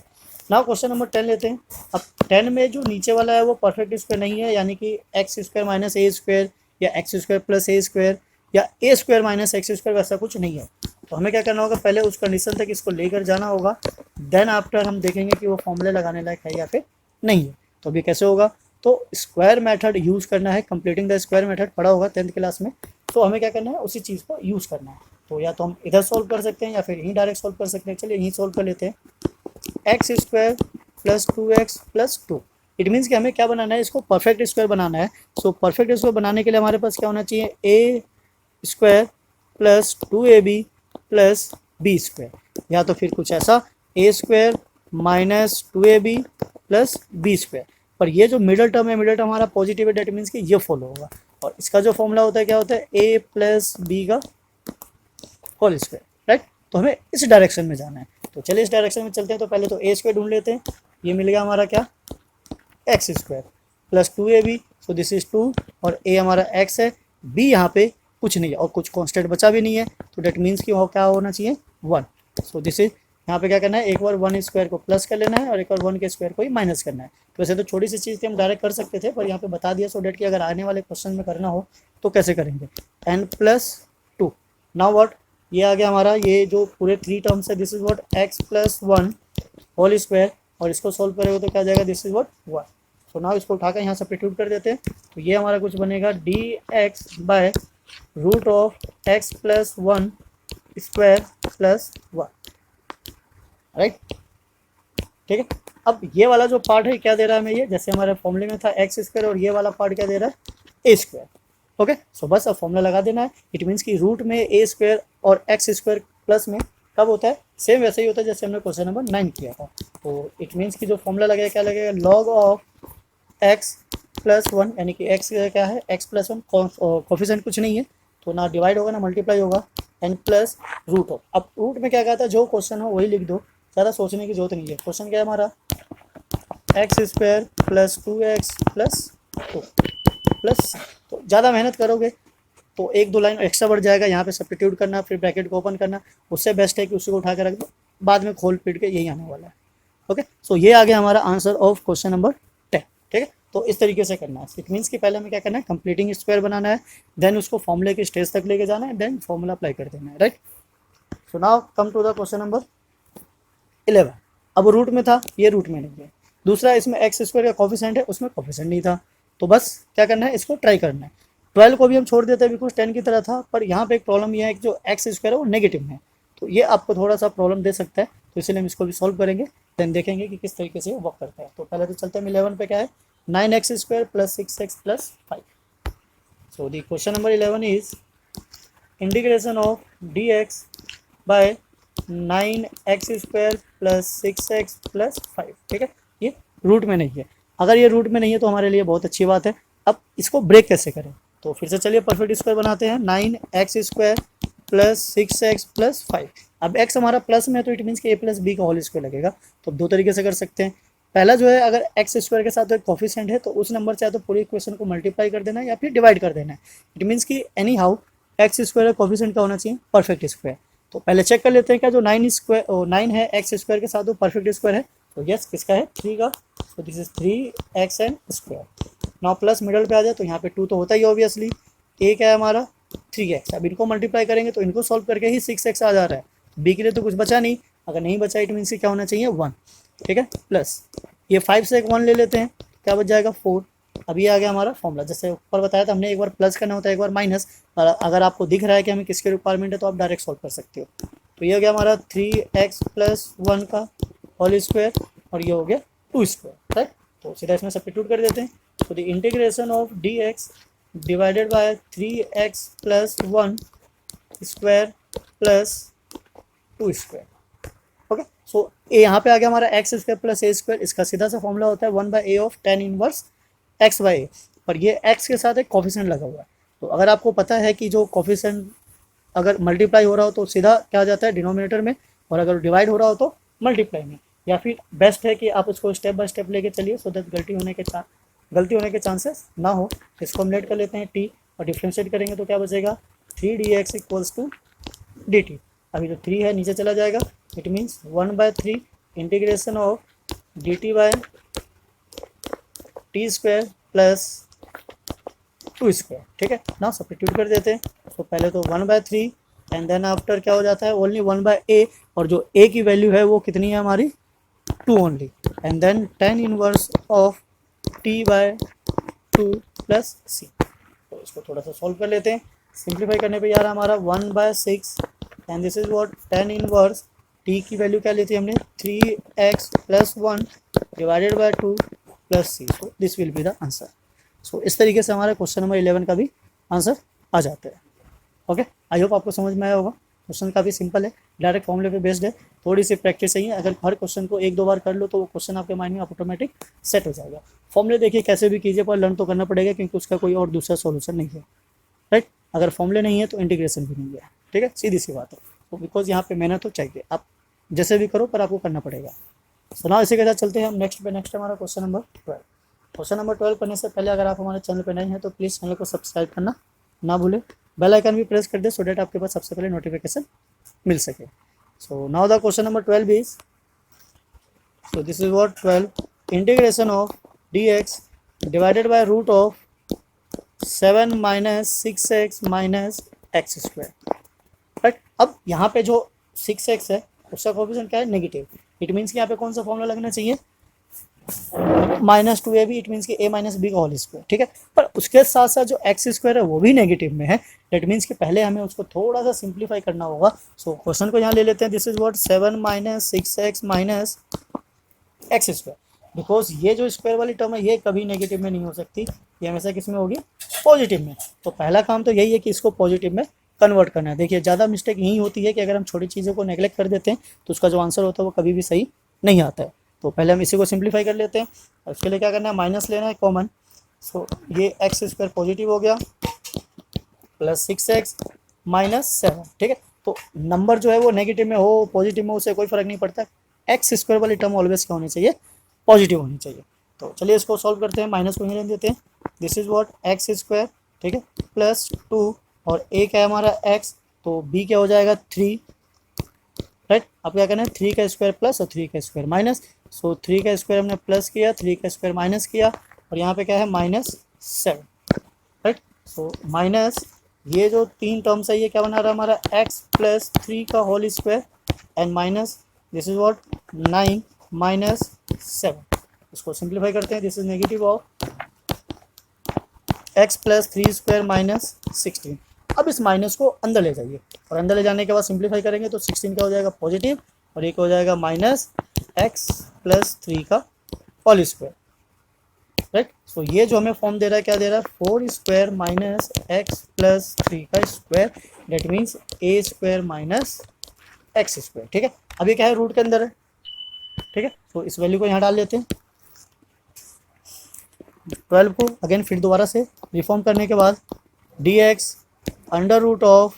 नाउ क्वेश्चन नंबर 10 लेते हैं। अब 10 में जो नीचे वाला है वो परफेक्ट स्क्वायर नहीं है, यानी कि x square minus a square या x square plus a square या ए स्क्वायर माइनस एक्स स्क्वायर, वैसा कुछ नहीं है। तो हमें क्या करना होगा, पहले उस कंडीशन तक इसको लेकर जाना होगा, देन आफ्टर हम देखेंगे कि वो फॉर्मूले लगाने लायक है या फिर नहीं है। तो अभी कैसे होगा, तो स्क्वायर मेथड यूज़ करना है, कंप्लीटिंग द स्क्वायर मेथड पढ़ा होगा 10th क्लास में, तो हमें क्या करना है उसी चीज़ को यूज़ करना है। तो या तो हम इधर सॉल्व कर सकते हैं या फिर यहीं डायरेक्ट सॉल्व कर सकते हैं। चलिए यहीं सॉल्व कर लेते हैं, x square plus 2x plus 2, it means कि हमें क्या बनाना है, इसको परफेक्ट स्क्वायर बनाना है। सो परफेक्ट स्क्वायर बनाने के लिए हमारे पास क्या होना चाहिए, a square plus 2ab plus b square, या तो फिर कुछ ऐसा a square minus 2ab plus b square. पर ये जो मिडल टर्म है, मिडल टर्म हमारा पॉजिटिव है, डेट मीन्स कि ये फॉलो होगा, और इसका जो फॉर्मूला होता है क्या होता है, ए प्लस बी का होल स्क्वायर, राइट। तो हमें इस डायरेक्शन में जाना है, तो चलिए इस डायरेक्शन में चलते हैं। तो पहले तो ए स्क्वायर ढूंढ लेते हैं, ये मिल गया हमारा क्या, x square plus 2ab, so this is 2, और ए हमारा एक्स है, बी यहाँ पे कुछ नहीं है और कुछ कांस्टेंट बचा भी नहीं है, तो डेट मीन्स कि वो क्या होना चाहिए 1। सो दिस इज, यहाँ पे क्या करना है, एक बार 1 स्क्वायर को प्लस कर लेना है और एक बार 1 के स्क्वायर को ही माइनस करना है। तो वैसे तो छोटी सी चीज़ थी, हम डायरेक्ट कर सकते थे, पर यहाँ पे बता दिया, सो डेट कि अगर आने वाले क्वेश्चन में करना हो तो कैसे करेंगे, n प्लस 2। नाउ व्हाट, ये आ गया हमारा, ये जो पूरे 3 टर्म्स है, this is what x plus 1 whole square, और इसको सॉल्व करेंगे तो क्या आ जाएगा, दिस इज व्हाट 1। तो नाउ इसको उठाकर यहाँ सब्स्टिट्यूट कर देते हैं, तो ये हमारा कुछ बनेगा dx by root of x plus 1 square plus 1, right, ठीक है। अब ये वाला जो पार्ट है क्या दे रहा है हमें, ये जैसे हमारे फॉर्मूले में था एक्स स्क्वायर, और ये वाला पार्ट क्या दे रहा है, ए स्क्वायर, ओके। सो बस अब फॉर्मूला लगा देना है, इट मीन्स कि रूट में ए स्क्वायर और एक्स स्क्वायर प्लस में कब होता है, सेम वैसे ही होता है जैसे हमने क्वेश्चन नंबर 9 किया था। तो इट मीन्स कि जो फॉर्मूला लगेगा क्या लगेगा, लॉग ऑफ एक्स प्लस 1, यानी कि एक्स क्या है, एक्स प्लस 1, कोफिशिएंट कुछ नहीं है, तो ना डिवाइड होगा ना मल्टीप्लाई होगा, एन प्लस रूट ऑफ। अब रूट में क्या कहता है, जो क्वेश्चन हो वही लिख दो, ज़्यादा सोचने की जरूरत नहीं है। क्वेश्चन क्या है हमारा, x square plus 2x plus 2 plus, तो ज़्यादा मेहनत करोगे तो 1-2 लाइन एक्स्ट्रा बढ़ जाएगा, यहाँ पे सब्स्टिट्यूट करना, फिर ब्रैकेट को ओपन करना, उससे बेस्ट है कि उसी को उठा के रख दो, बाद में खोल पीट के यही आने वाला है, ओके। सो ये आ गया हमारा आंसर ऑफ क्वेश्चन नंबर 10, ठीक है। तो इस तरीके से करना है, इट मीन्स कि पहले हमें क्या करना है, कंप्लीटिंग स्क्वायर बनाना है, देन उसको फॉर्मूले के स्टेज तक लेके जाना है, देन फॉर्मूला अप्लाई कर देना है, right. So now come to the question number 11। अब रूट में था, ये रूट में नहीं है। दूसरा, इसमें एक्स स्क्वायर का कोफिशिएंट है, उसमें कोफिशिएंट नहीं था, तो बस क्या करना है, इसको ट्राई करना है। 12 को भी हम छोड़ देते हैं बिकॉज 10 की तरह था, पर यहाँ पे एक प्रॉब्लम ये है कि जो एक्स स्क्वायर है वो नेगेटिव में है, तो ये आपको थोड़ा सा प्रॉब्लम दे सकता है, तो इसलिए हम इसको भी सॉल्व करेंगे, देन देखेंगे कि किस तरीके से वर्क करता है। तो पहले तो चलते हैं 11 पे, क्या है, 9x square plus 6x plus 5। So the question number 11 is integration of dx by 9x square plus 6x plus 5, ठीक है। ये रूट में नहीं है, अगर ये रूट में नहीं है तो हमारे लिए बहुत अच्छी बात है। अब इसको ब्रेक कैसे करें, तो फिर से चलिए परफेक्ट स्क्वायर बनाते हैं, 9x² प्लस 6x प्लस 5। अब x हमारा प्लस में है तो इट मीन्स कि a प्लस बी का होल स्क्वायर लगेगा। तो दो तरीके से कर सकते हैं। पहला जो है, अगर एक्स स्क्वायर के साथ एक कोफिशिएंट है तो उस नंबर से या तो पूरी इक्वेशन को मल्टीप्लाई कर देना है या फिर डिवाइड कर देना है। इट मीन्स कि एनी हाउ एक्स स्क्वायर का कोफिशिएंट का होना चाहिए परफेक्ट स्क्वायर। तो पहले चेक कर लेते हैं क्या जो 9 है एक्स स्क्वायर के साथ वो परफेक्ट स्क्वायर है। तो यस, किसका है? 3 का। तो this is 3xn square. Now plus middle पे आ जाए तो यहाँ पे 2 तो होता ही ऑब्वियसली। ए क्या है हमारा? 3x। अब इनको मल्टीप्लाई करेंगे तो इनको सॉल्व करके ही 6x आ जा रहा है। बी के लिए तो कुछ बचा नहीं, अगर नहीं बचा इट मीन्स क्या होना चाहिए? 1। ठीक है, प्लस ये 5 से एक 1 ले लेते हैं, क्या बच जाएगा? 4। अभी आ गया हमारा फॉर्मूला। जैसे ऊपर बताया था हमने, एक बार प्लस करना होता है एक बार माइनस। अगर आपको दिख रहा है कि हमें किसके रिक्वायरमेंट है तो आप डायरेक्ट सॉल्व कर सकते हो। तो ये हो गया हमारा 3x प्लस 1 का होल स्क्वायर और ये हो गया 2 स्क्वायर, राइट। तो सीधा इसमें सब्स्टिट्यूट कर देते हैं। तो the integration of dx divided by 3x plus 1 square plus 2 square. Okay, so uh यहाँ पे आ गया हमारा x square plus a square. इसका सीधा सा फॉर्मूला होता है 1/a of tan inverse x/a। पर ये x के साथ एक कोफिशिएंट लगा हुआ है। तो अगर आपको पता है कि जो कोफिशिएंट अगर मल्टीप्लाई हो रहा हो तो सीधा क्या आ जाता है? डिनोमिनेटर में। और अगर डिवाइड हो रहा हो तो मल्टीप्लाई में। या फिर बेस्ट है कि आप उसको स्टेप बाय स्टेप लेके चलिए, सो दैट गलती होने के चांसेस ना हो। इसको हम लेट कर लेते हैं t और डिफ्रेंशिएट करेंगे तो क्या बचेगा? 3dx equals to dt। अभी जो 3 है नीचे चला जाएगा, it means 1/3 integration of dt by T square plus 2 square. ठीक है, ना सब्स्टिट्यूट कर देते हैं। तो पहले तो 1/3 एंड देन आफ्टर क्या हो जाता है? Only 1/a। और जो a की वैल्यू है वो कितनी है हमारी? 2 only. And then tan inverse of t/2 plus c। तो इसको थोड़ा सा सॉल्व कर लेते हैं। सिंप्लीफाई करने पे यार हमारा 1/6 and this is what? tan inverse t की वैल्यू क्या लेती है हमने? 3x plus 1 divided by 2 plus c। So this will be the answer. So इस तरीके से हमारे क्वेश्चन नंबर 11 का भी आंसर आ जाता है। ओके, आई होप आपको समझ में आया होगा। क्वेश्चन काफ़ी सिंपल है, डायरेक्ट फॉर्मूले पे बेस्ड है। थोड़ी सी प्रैक्टिस चाहिए। अगर हर क्वेश्चन को 1-2 बार कर लो तो वो क्वेश्चन आपके माइंड में ऑटोमेटिक सेट हो जाएगा। फॉर्मूले देखिए कैसे भी कीजिए पर लर्न तो करना पड़ेगा, क्योंकि उसका कोई और दूसरा सॉल्यूशन नहीं है, राइट। अगर फॉर्मूले नहीं है तो इंटीग्रेशन भी नहीं है। ठीक है, सीधी सी बात है। तो बिकॉज यहाँ पे मेहनत तो चाहिए, आप जैसे भी करो पर आपको करना पड़ेगा। सो नाउ इसी के साथ चलते हैं हम नेक्स्ट हमारा क्वेश्चन नंबर 12। क्वेश्चन नंबर 12 करने से पहले अगर आप हमारे चैनल पर नए हैं तो प्लीज़ चैनल को सब्सक्राइब करना ना भूलें। बेल आइकन भी प्रेस कर दे सो डेट आपके पास सबसे पहले नोटिफिकेशन मिल सके। So now the question number 12 is, so this is what 12 integration of dx divided by root of 7 minus 6x minus x square, right. अब यहाँ पे जो 6x है उसका कोएफिशिएंट क्या है? नेगेटिव। इट मीन्स कि यहाँ पे कौन सा फॉर्मूला लगना चाहिए? -2ab। इट मीन्स कि a माइनस बी का होल स्क्वायर। ठीक है, पर उसके साथ साथ जो एक्स स्क्वायर है वो भी नेगेटिव में है। दैट मीन्स कि पहले हमें उसको थोड़ा सा सिंप्लीफाई करना होगा। सो क्वेश्चन को यहाँ ले लेते हैं। This is what? 7 minus 6x minus x square. Because ये जो स्क्वायर वाली टर्म है ये कभी नेगेटिव में नहीं हो सकती, ये हमेशा किस में होगी? पॉजिटिव में। तो पहला काम तो यही है कि इसको पॉजिटिव में कन्वर्ट करना है। देखिए ज़्यादा मिस्टेक यही होती है कि अगर हम छोटी चीज़ों को नेगलेक्ट कर देते हैं तो उसका जो आंसर होता है वो कभी भी सही नहीं आता है। तो पहले हम इसी को सिंप्लीफाई कर लेते हैं और उसके लिए क्या करना है? माइनस लेना है कॉमन। सो ये एक्स स्क्वायर पॉजिटिव हो गया प्लस 6x माइनस 7। ठीक है, तो नंबर जो है वो नेगेटिव में हो पॉजिटिव में उससे कोई फर्क नहीं पड़ता। एक्स स्क्वायर वाली टर्म ऑलवेज क्या होनी चाहिए? पॉजिटिव होनी चाहिए। तो चलिए इसको सॉल्व करते हैं, माइनस को ही रहने देते हैं। This is what? X square. ठीक है, प्लस 2 और a क्या है हमारा? x। तो b क्या हो जाएगा? 3, राइट। अब क्या करना है? 3 का स्क्वायर प्लस और 3 का स्क्वायर माइनस। सो 3 का स्क्वायर हमने प्लस किया, 3 का स्क्वायर माइनस किया और यहाँ पे क्या है? -7, राइट। सो माइनस ये जो 3 टर्म्स है ये क्या बना रहा है हमारा? x प्लस 3 का whole square and minus this is what? 9 minus 7। इसको सिंप्लीफाई करते हैं। This is negative of x plus 3 square minus 16। अब इस माइनस को अंदर ले जाइए और अंदर ले जाने के बाद सिंप्लीफाई करेंगे तो 16 का हो जाएगा पॉजिटिव और एक हो जाएगा माइनस x प्लस 3 का होल स्क्वायर, राइट। सो ये जो हमें फॉर्म दे रहा है क्या दे रहा है? 4 स्क्वायर माइनस x प्लस 3 का square. That means a square minus x square. ठीक है, अब ये क्या है? रूट के अंदर है। ठीक है, तो इस वैल्यू को यहाँ डाल लेते हैं। 12 को अगेन फिर दोबारा से रिफॉर्म करने के बाद d x under root of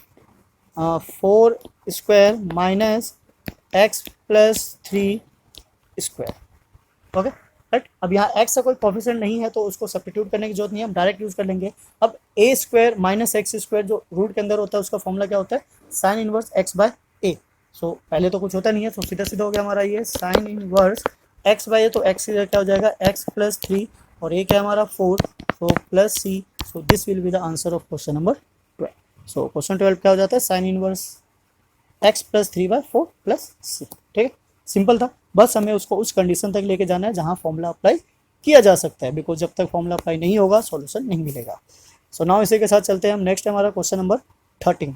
4 square minus x plus 3 square. Okay right. अब यहाँ एक्स का कोई कोफिशिएंट नहीं है तो उसको सब्स्टिट्यूट करने की जरूरत नहीं है, हम डायरेक्ट यूज कर लेंगे। अब ए स्क्वायर माइनस एक्स स्क्वायर जो रूट के अंदर होता है उसका फॉर्मूला क्या होता है, साइन इनवर्स एक्स बाय ए। सो पहले तो कुछ होता नहीं है, तो सीधा सीधा हो गया हमारा ये साइन इनवर्स एक्स बाय ए, तो एक्स क्या हो जाएगा एक्स प्लस 3 और ए क्या हमारा 4, तो plus C. So this will be the answer of question number 12। So question 12 क्या हो जाता है, sine inverse x plus 3/4 plus c. ठीक है, सिंपल था। बस हमें उसको उस कंडीशन तक लेके जाना है जहां फॉर्मूला अप्लाई किया जा सकता है, बिकॉज जब तक फॉर्मूला अप्लाई नहीं होगा सॉल्यूशन नहीं मिलेगा। सो नाउ इसी के साथ चलते हैं हम नेक्स्ट हमारा question number 13।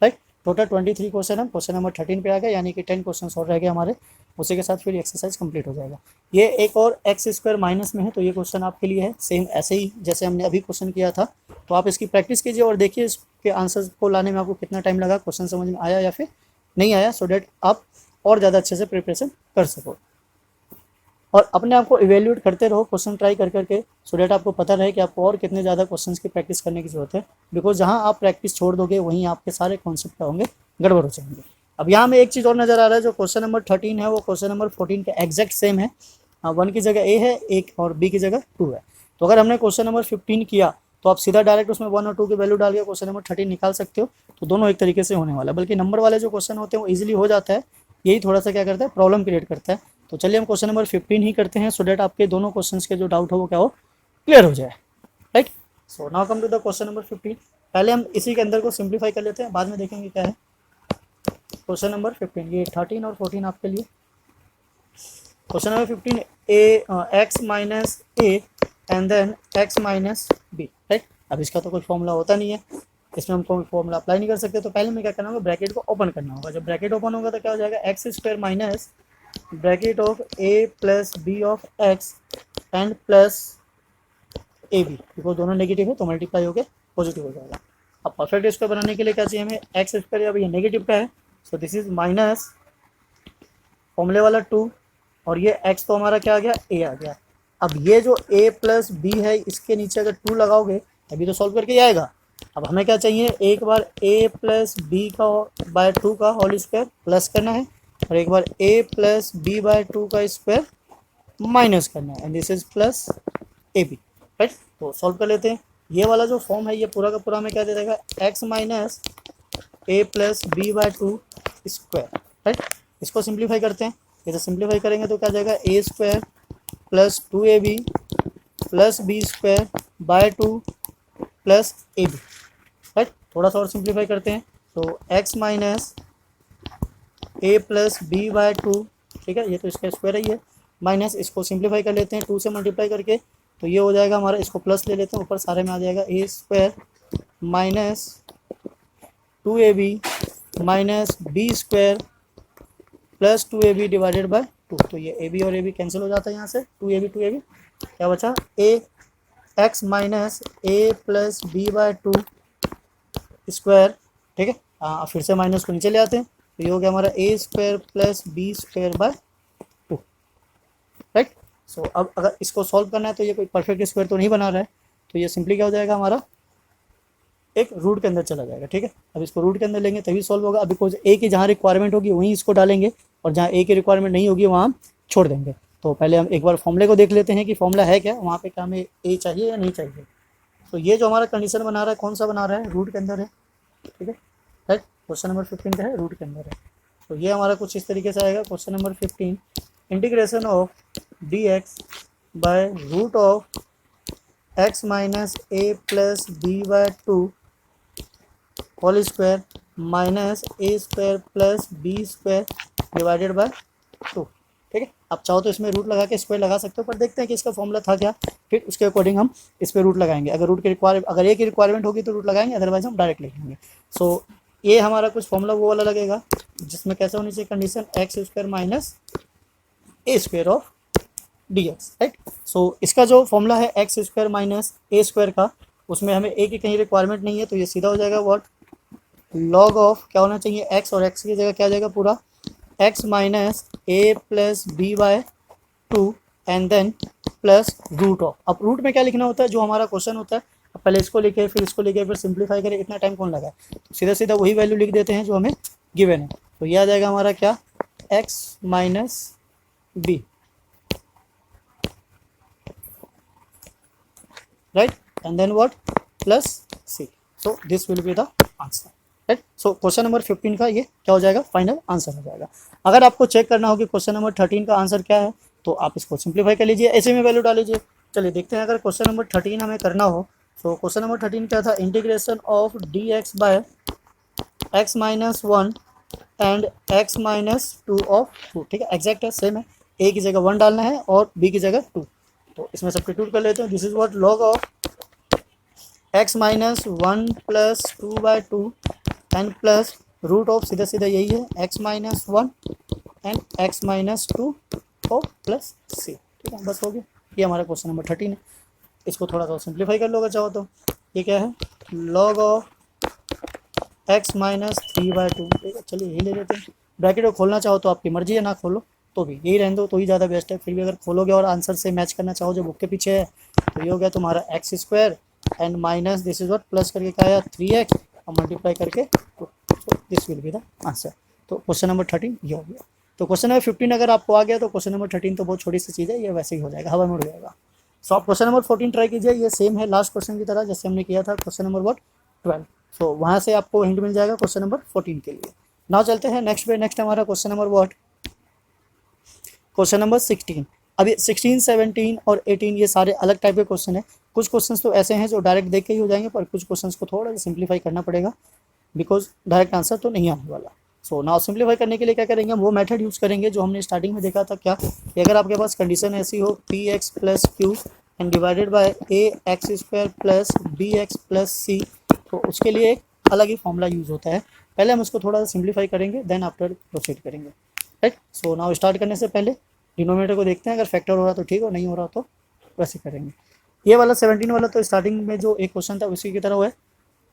Right, total 23 question है, क्वेश्चन नंबर 13 पे आ गया, यानी कि 10 क्वेश्चन और रह गए हमारे, उसी के साथ फिर एक्सरसाइज कंप्लीट हो जाएगा। ये एक और एक्स स्क्वायर माइनस में है, तो ये क्वेश्चन आपके लिए है सेम ऐसे ही जैसे हमने अभी क्वेश्चन किया था। तो आप इसकी प्रैक्टिस कीजिए और देखिए इसके आंसर को लाने में आपको कितना टाइम लगा, क्वेश्चन समझ में आया या फिर नहीं आया, सो डेट आप और ज़्यादा अच्छे से प्रिपरेशन कर सको। और अपने आप को इवेल्यूएट करते रहो क्वेश्चन ट्राई कर करके, सो डेट आपको पता रहे कि आपको और कितने ज़्यादा क्वेश्चंस की प्रैक्टिस करने की जरूरत है, बिकॉज जहाँ आप प्रैक्टिस छोड़ दोगे वहीं आपके सारे कॉन्सेप्ट क्या होंगे, गड़बड़ हो जाएंगे। अब यहाँ में एक चीज़ और नज़र आ रहा है, जो क्वेश्चन नंबर 13 है वो क्वेश्चन नंबर 14 के एग्जैक्ट सेम है। 1 की जगह ए है, एक और बी की जगह 2 है। तो अगर हमने क्वेश्चन नंबर 15 किया तो आप सीधा डायरेक्ट उसमें 1 और 2 की वैल्यू डाल के क्वेश्चन नंबर 13 निकाल सकते हो। तो दोनों एक तरीके से होने वाला है, बल्कि नंबर वाले जो क्वेश्चन होते हैं वो ईजिली हो जाता है, यही थोड़ा सा क्या करता है, प्रॉब्लम क्रिएट करता है। तो चलिए हम क्वेश्चन नंबर 15 ही करते हैं, सो डेट आपके दोनों क्वेश्चन के जो डाउट हो वो क्या हो, क्लियर हो जाए। Right, so now come to the question number 15। पहले हम इसी के अंदर को सिंप्लीफाई कर लेते हैं, बाद में देखेंगे क्या है। क्वेश्चन नंबर 15, ये 13 और 14 आपके लिए। Question number 15, x minus a and then x minus b. Right, अब इसका तो कोई फॉर्मूला होता नहीं है, इसमें हम कोई फॉर्मूला अप्लाई नहीं कर सकते, तो पहले में क्या करना होगा, ब्रैकेट को ओपन करना होगा। जब ब्रैकेट ओपन होगा तो क्या हो जाएगा, x square minus bracket of a plus b of x and plus a b, because दोनों नेगेटिव है तो मल्टीप्लाई होकर पॉजिटिव हो जाएगा। अब परफेक्ट स्क्वायर बनाने के लिए क्या चाहिए हमें, एक्स स्क्वायर, अब ये नेगेटिव का है, सो दिस इज माइनस फॉर्मूले वाला 2 और ये x तो हमारा क्या आ गया, a आ गया। अब ये जो a प्लस बी है इसके नीचे अगर 2 लगाओगे तभी तो सॉल्व करके आएगा। अब हमें क्या चाहिए, एक बार a प्लस बी का बाय 2 का होल स्क्वायर प्लस करना है और एक बार a प्लस बी बाय 2 का स्क्वायर माइनस करना है, and this is plus a b. Right, तो सॉल्व कर लेते हैं। ये वाला जो फॉर्म है ये पूरा का पूरा हमें क्या दे देगा, x minus a plus b by 2 square. Right, इसको सिंप्लीफाई करते हैं, इसे सिंप्लीफाई करेंगे तो क्या जाएगा, a square plus 2ab plus b square by 2 plus a b. Right, थोड़ा सा और सिंप्लीफाई करते हैं, तो x minus a plus b by 2, ठीक है, ये तो इसका स्क्वायर ही है, माइनस इसको सिंप्लीफाई कर लेते हैं 2 से मल्टीप्लाई करके, तो ये हो जाएगा हमारा, इसको प्लस ले लेते हैं, ऊपर सारे में आ जाएगा a square minus 2ab minus b square plus 2ab divided by 2। तो ये ए बी और ए बी कैंसिल हो जाता है यहाँ से, 2ab क्या बचा, ए x minus a plus b by 2 square. ठीक है, फिर से माइनस को नीचे ले आते हैं, तो ये हो गया हमारा a square plus b square by 2। Right, so अब अगर इसको सॉल्व करना है तो ये कोई परफेक्ट स्क्वायर तो नहीं बना रहा है, तो ये सिंपली क्या हो जाएगा, हमारा एक रूट के अंदर चला जाएगा। ठीक है, अब इसको रूट के अंदर लेंगे तभी सॉल्व होगा। अब बिकॉज ए की जहाँ रिक्वायरमेंट होगी वहीं इसको डालेंगे और जहाँ ए की रिक्वायरमेंट नहीं होगी वहाँ हम छोड़ देंगे। तो पहले हम एक बार फॉर्मूले को देख लेते हैं कि फॉर्मूला है क्या, वहाँ पे क्या हमें ए चाहिए या नहीं चाहिए। तो ये जो हमारा कंडीशन बना रहा है कौन सा बना रहा है, रूट के अंदर है। ठीक है, राइट, क्वेश्चन नंबर 15 का है, रूट के अंदर है। तो ये हमारा कुछ इस तरीके से आएगा, question number 15, integration of d x by root of x minus a plus b by 2 whole square minus a square plus b square divided by 2। ठीक है, आप चाहो तो इसमें रूट लगा के स्क्वायर लगा सकते हो, पर देखते हैं कि इसका फॉर्मूला था क्या, फिर उसके अकॉर्डिंग हम इस पर रूट लगाएंगे। अगर रूट की अगर ए की रिक्वायरमेंट होगी तो रूट लगाएंगे, अदरवाइज हम डायरेक्ट लिख लेंगे। सो ये हमारा कुछ फॉर्मूला वो वाला लगेगा जिसमें कैसे होनी चाहिए condition, x square minus a square of d x. Right, so इसका जो फॉर्मूला है x square minus a square का, उसमें हमें ए की कहीं रिक्वायरमेंट नहीं है, तो ये सीधा हो जाएगा व्हाट, लॉग ऑफ क्या होना चाहिए, एक्स, और एक्स की जगह क्या आ जाएगा पूरा, x minus a plus b by 2 and then plus root of. अब रूट में क्या लिखना होता है, जो हमारा क्वेश्चन होता है अब पहले इसको लिखे फिर इसको लिखे फिर सिंप्लीफाई करें, इतना टाइम कौन लगा है? तो सीधा सीधा वही वैल्यू लिख देते हैं जो हमें गिवन है। तो ये आ जाएगा हमारा क्या, x minus b, right, and then what, plus C. So this will be the answer, right. So question number 15 का ये क्या हो जाएगा, फाइनल आंसर हो जाएगा। अगर आपको चेक करना हो कि क्वेश्चन नंबर 13 का आंसर क्या है, तो आप इसको सिंप्लीफाई कर लीजिए, ऐसे में वैल्यू डाल लीजिए। चलिए देखते हैं अगर क्वेश्चन नंबर 13 हमें करना हो। तो क्वेश्चन नंबर 13 क्या था, integration of d x by x minus 1 and x minus 2 of 2, ठीक है, एग्जैक्ट है, सेम है। ए की जगह 1 डालना है और बी की जगह 2, तो इसमें सब्स्टिट्यूट कर लेते हैं। This is what, log of x minus 1 plus 2/2 and plus root of, सीधा सीधा यही है, x minus 1 and x minus 2 और प्लस सी, ठीक है, बस हो गया। ये हमारा क्वेश्चन नंबर 13 है। इसको थोड़ा सा सिंप्लीफाई कर लो अगर चाहो तो। ये क्या है, लॉग ऑफ एक्स माइनस 3/2, ठीक है, चलिए यही ले लेते हैं। ब्रैकेट को खोलना चाहो तो आपकी मर्जी है, ना खोलो तो भी यही रहने दो, तो ही ज़्यादा बेस्ट है। फिर भी अगर खोलोगे और आंसर से मैच करना चाहो जो बुक के पीछे है, तो ये हो गया तुम्हारा x square and minus this is what, plus करके क्या आया 3x और मल्टीप्लाई करके, तो this will be the answer. तो क्वेश्चन नंबर 13 ये हो गया। तो क्वेश्चन नंबर 15 अगर आपको आ गया तो क्वेश्चन नंबर 13 तो बहुत छोटी सी चीज़ है, ये वैसे ही हो जाएगा, हवा में उड़ जाएगा। सो आप क्वेश्चन नंबर 14 ट्राई कीजिए, ये सेम है लास्ट क्वेश्चन की तरह जैसे हमने किया था क्वेश्चन नंबर 12। सो वहाँ से आपको हिंट मिल जाएगा क्वेश्चन नंबर 14 के लिए। नाउ चलते हैं नेक्स्ट पे। नेक्स्ट हमारा question number what, question number 16। अभी 16, 17 और 18 ये सारे अलग टाइप के क्वेश्चन है। कुछ क्वेश्चंस तो ऐसे हैं जो डायरेक्ट देख के ही हो जाएंगे, पर कुछ क्वेश्चंस को थोड़ा सा सिंप्लीफाई करना पड़ेगा, बिकॉज डायरेक्ट आंसर तो नहीं आने वाला। सो नाउ सिंप्लीफाई करने के लिए क्या करेंगे, हम वो मेथड यूज़ करेंगे जो हमने स्टार्टिंग में देखा था। क्या, कि अगर आपके पास कंडीशन ऐसी हो p x plus q and divided by a x square plus b x plus c, तो उसके लिए एक अलग ही फॉर्मूला यूज़ होता है। पहले हम उसको थोड़ा सा सिंप्लीफाई करेंगे, देन आफ्टर प्रोसीड करेंगे, राइट। सो नाउ स्टार्ट करने से पहले डिनोमिनेटर को देखते हैं, अगर फैक्टर हो रहा तो ठीक हो, नहीं हो रहा तो वैसे करेंगे। ये वाला 17 वाला तो स्टार्टिंग में जो एक क्वेश्चन था उसी की तरह हुआ है,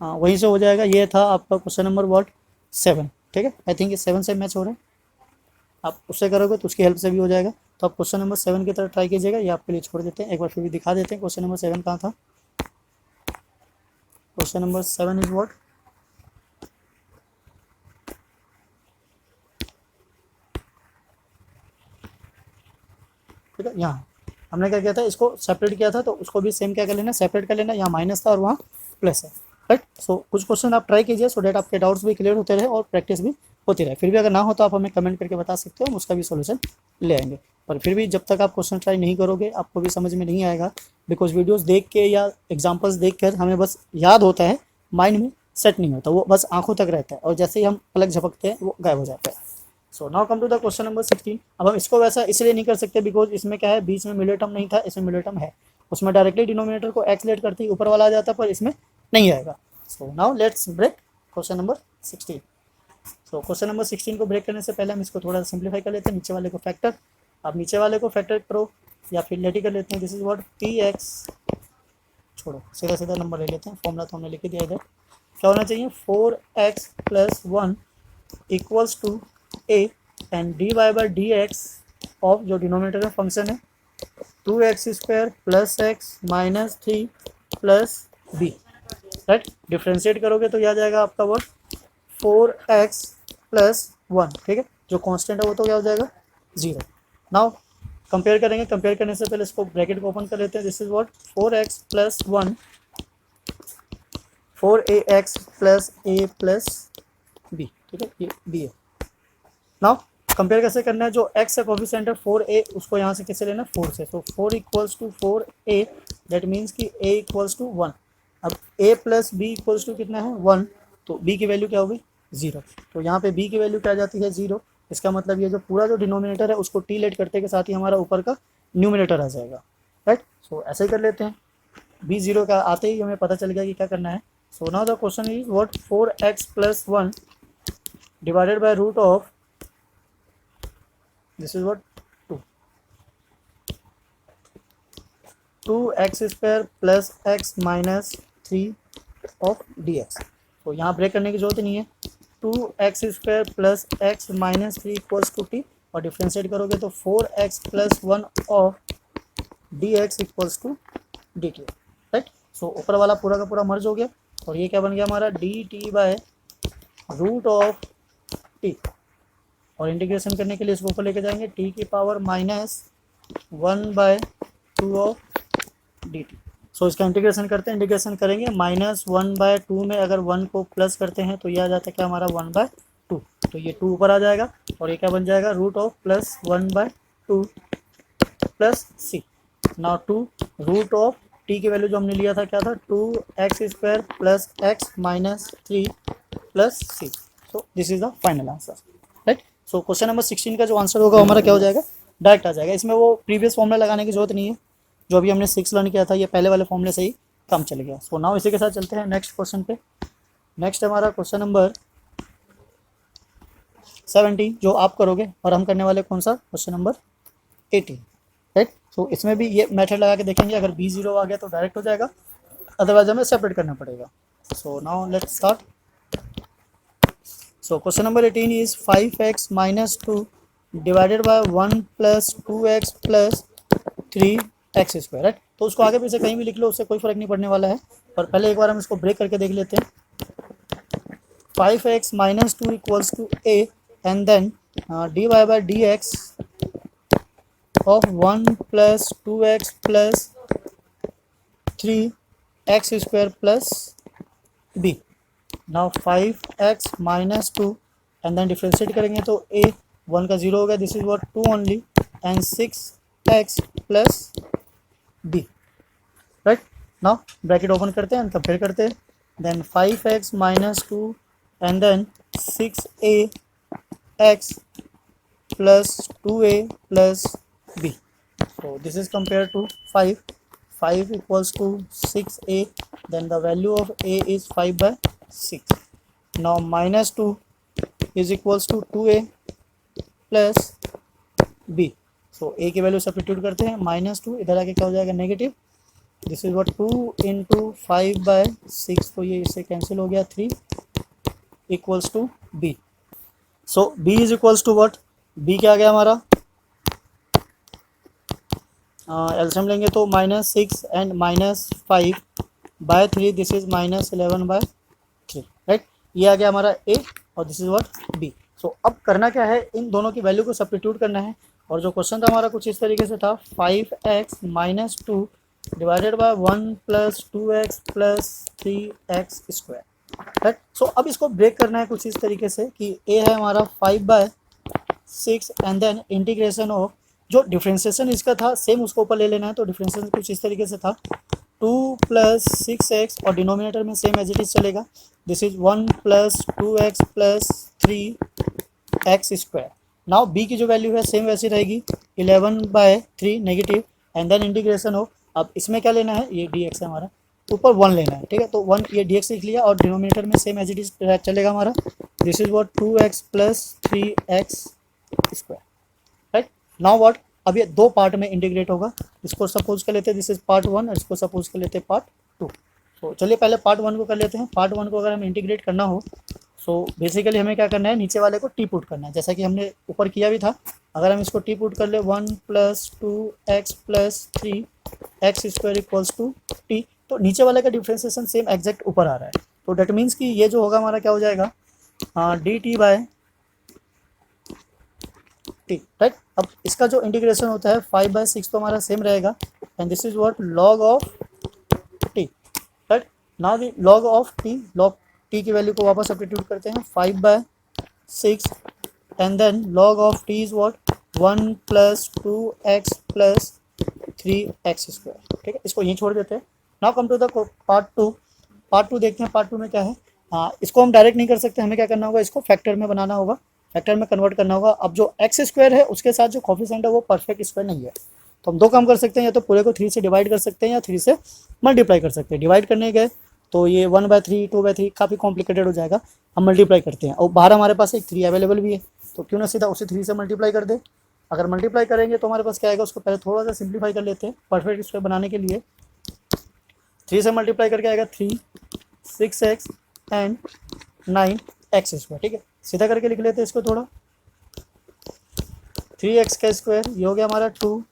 हाँ वहीं से हो जाएगा। ये था आपका क्वेश्चन नंबर व्हाट 7, ठीक है, आई थिंक ये 7 से मैच हो रहा है। आप उससे करोगे तो उसकी हेल्प से भी हो जाएगा। तो आप क्वेश्चन नंबर 7 की तरह ट्राई कीजिएगा, ये आपके लिए छोड़ देते हैं। एक बार फिर भी दिखा देते हैं क्वेश्चन नंबर 7 कहाँ था। क्वेश्चन नंबर 7 इज व्हाट, ठीक है, यहाँ हमने क्या किया था, इसको सेपरेट किया था, तो उसको भी सेम क्या कर लेना, सेपरेट कर लेना। यहाँ माइनस था और वहाँ प्लस है, राइट। सो कुछ क्वेश्चन आप ट्राई कीजिए सो डेट आपके डाउट्स भी क्लियर होते रहे और प्रैक्टिस भी होती रहे। फिर भी अगर ना हो तो आप हमें कमेंट करके बता सकते हो, हम उसका भी सोल्यूशन ले आएंगे। पर फिर भी जब तक आप क्वेश्चन ट्राई नहीं करोगे आपको भी समझ में नहीं आएगा, बिकॉज वीडियोज़ देख के या एग्जाम्पल्स देख कर हमें बस याद होता है, माइंड में सेट नहीं होता, वो बस आंखों तक रहता है और जैसे ही हम पलक झपकते हैं वो गायब हो जाता है। So now come to the question number 16। अब हम इसको वैसा इसलिए नहीं कर सकते बिकॉज इसमें क्या है, बीच में मिडिल टर्म नहीं था, इसमें मिडिल टर्म है। उसमें डायरेक्टली डिनोमिनेटर को एक्स लेट करते ही ऊपर वाला आ जाता, पर इसमें नहीं आएगा। So now let's break question number 16। So question number 16 को ब्रेक करने से पहले हम इसको थोड़ा सा सिंप्लीफाई कर लेते हैं। नीचे वाले को फैक्टर, आप नीचे वाले को फैक्टर करो या फिर लेट ही कर लेते हैं। This is what P x, छोड़ो सीधा सीधा नंबर ले लेते हैं, फॉर्मूला तो हमने लिख दिया इधर। क्या होना चाहिए, 4x + 1 equals to a and d y by d x of, जो डिनोमिनेटर का फंक्शन है, 2x² plus x minus 3 plus b, right. Differentiate करोगे तो यह आ जाएगा आपका वर्ड 4x + 1, ठीक है, जो कांस्टेंट है वो तो क्या हो जाएगा 0। नाउ कंपेयर करेंगे, कंपेयर करने से पहले इसको ब्रैकेट को ओपन कर लेते हैं। This is what 4x + 1 4ax + a + b, ठीक है, ये b है। नाउ कंपेयर कैसे करना है, जो x है कोफिशिएंट है 4a, उसको यहाँ से कैसे लेना है 4 से, तो 4 = 4a, दैट मीन्स कि a = 1। अब a + b = कितना है 1, तो b की वैल्यू क्या होगी 0, तो यहाँ पे b की वैल्यू क्या आ जाती है 0। इसका मतलब ये जो पूरा जो डिनोमिनेटर है उसको टी लेट करते के साथ ही हमारा ऊपर का न्यूमिनेटर आ जाएगा, राइट। सो ऐसे ही कर लेते हैं, b 0 का आते ही हमें पता चल गया कि क्या करना है। So now the question is what 4x + 1 divided by root of, this is what 2x² plus x minus 3 of dx। तो यहाँ ब्रेक करने की जरूरत नहीं है, 2x² plus x minus 3 equals to t, और डिफ्रेंशिएट करोगे तो 4x + 1 of dx equals to dt, right. So ऊपर वाला पूरा का पूरा मर्ज हो गया और ये क्या बन गया हमारा d t by root of t, और इंटीग्रेशन करने के लिए इसको ऊपर लेके जाएंगे टी की power -1/2 of d t. So इसका इंटीग्रेशन करते हैं, इंटीग्रेशन करेंगे -1/2 में अगर 1 को प्लस करते हैं तो ये आ जाता है क्या हमारा 1/2, तो ये 2 ऊपर आ जाएगा और ये क्या बन जाएगा root of plus 1/2 plus c. Now 2 root of t की वैल्यू जो हमने लिया था क्या था 2x² plus x minus 3 plus C. So this is the final answer, right. So question number 16 का जो आंसर होगा हमारा क्या हो जाएगा, डायरेक्ट आ जाएगा। इसमें वो प्रीवियस फॉर्मूला लगाने की जरूरत नहीं है, जो अभी हमने 6 लर्न किया था ये पहले वाले फॉर्मूले से ही काम चल गया। सो नाउ इसी के साथ चलते हैं नेक्स्ट क्वेश्चन पे। नेक्स्ट हमारा क्वेश्चन नंबर 17 जो आप करोगे और हम करने वाले कौन सा क्वेश्चन नंबर 18, राइट। सो इसमें भी ये मेथड लगा के देखेंगे, अगर b 0 आ गया तो डायरेक्ट हो जाएगा, अदरवाइज हमें सेपरेट करना पड़ेगा। सो now let's start. So question number 18 is 5x minus 2 divided by 1 plus 2x plus 3x², right. तो उसको आगे पीछे कहीं भी लिख लो, उससे कोई फर्क नहीं पड़ने वाला है, पर पहले एक बार हम इसको ब्रेक करके देख लेते हैं। 5x minus 2 equals to a and then dy by dx of 1 plus 2x plus 3x² plus b। नाउ 5x minus 2 and then differentiate करेंगे तो a 1 का 0 हो गया, this is what 2 only, and 6x plus b, right. Now bracket open करते हैं and compare करते हैं, then 5x minus 2 and then 6ax plus 2a plus b. So this is compared to 5. 5 equals to 6a, then the value of a is 5/6. Now minus 2 is equals to 2a plus b. So a की value सब्स्टिट्यूट करते हैं, -2 इधर आके क्या हो जाएगा negative, this is what 2 into 5/6, तो ये इससे कैंसिल हो गया 3 equals to b. So b is equals to what, b क्या आ गया हमारा, एल्सियम लेंगे तो -6 एंड -5/3, दिस इज -11/3, राइट। ये आ गया हमारा a और दिस इज व्हाट b। सो अब करना क्या है, इन दोनों की वैल्यू को सब्स्टिट्यूट करना है, और जो क्वेश्चन था हमारा कुछ इस तरीके से था 5x minus 2 divided by 1 plus 2x plus 3x², right. So अब इसको ब्रेक करना है कुछ इस तरीके से कि a है हमारा 5/6 एंड देन इंटीग्रेशन ऑफ, जो डिफ्रेंशिएशन इसका था सेम उसको ऊपर ले लेना है, तो डिफ्रेंशिएशन कुछ इस तरीके से था 2 प्लस 6x और डिनोमिनेटर में सेम एज इट इज चलेगा, this is 1 plus 2x plus 3x²। Now b की जो वैल्यू है सेम वैसी रहेगी 11/3 negative, and then integration of, अब इसमें क्या लेना है, ये dx है हमारा, ऊपर 1 लेना है, ठीक है, तो 1 ये dx लिख लिया और डिनोमिनेटर में सेम एज इट इज चलेगा हमारा, this is what 2x plus 3x², right. Now what, अब ये दो पार्ट में इंटीग्रेट होगा, इसको सपोज कर लेते हैं दिस इज पार्ट 1 और इसको सपोज कर लेते हैं पार्ट 2। तो चलिए पहले पार्ट 1 को कर लेते हैं। पार्ट 1 को अगर हमें इंटीग्रेट करना हो सो बेसिकली हमें क्या करना है, नीचे वाले को टी पुट करना है, जैसा कि हमने ऊपर किया भी था। अगर हम इसको टी पुट कर ले 1 plus 2x plus 3x² equals to t, तो नीचे वाले का डिफ्रेंशिएशन सेम एग्जैक्ट ऊपर आ रहा है, तो डेट मीन्स कि ये जो होगा हमारा क्या हो जाएगा d t by t, right. अब इसका जो इंटीग्रेशन होता है 5/6 तो हमारा सेम रहेगा, and this is what log of t, right. Now the log of t, log t की वैल्यू को वापस सब्स्टिट्यूट करते हैं 5/6 and then log of t is what 1 plus 2x plus 3x², ठीक है, इसको यहीं छोड़ देते हैं। Now come to the part 2। Part 2 देखते हैं, पार्ट 2 में क्या है। इसको हम डायरेक्ट नहीं कर सकते, हमें क्या करना होगा, इसको फैक्टर में बनाना होगा, फैक्टर में कन्वर्ट करना होगा। अब जो x² है उसके साथ जो कोफिशिएंट है वो परफेक्ट स्क्वायर नहीं है, तो हम दो काम कर सकते हैं, या तो पूरे को 3 से डिवाइड कर सकते हैं या 3 से मल्टीप्लाई कर सकते हैं। डिवाइड करने गए तो ये 1/3 2/3 काफ़ी कॉम्प्लिकेटेड हो जाएगा, हम मल्टीप्लाई करते हैं, और बाहर हमारे पास एक 3 अवेलेबल भी है, तो क्यों ना सीधा उसे 3 से मल्टीप्लाई कर दे। अगर मल्टीप्लाई करेंगे तो हमारे पास क्या आएगा, उसको पहले थोड़ा सा सिंप्लीफाई कर लेते हैं परफेक्ट स्क्वायर बनाने के लिए। 3 से मल्टीप्लाई करके आएगा 3, 6x एंड 9x², ठीक है, सीधा करके लिख लेते हैं इसको थोड़ा। 3x का स्क्वायर ये हो गया हमारा 2,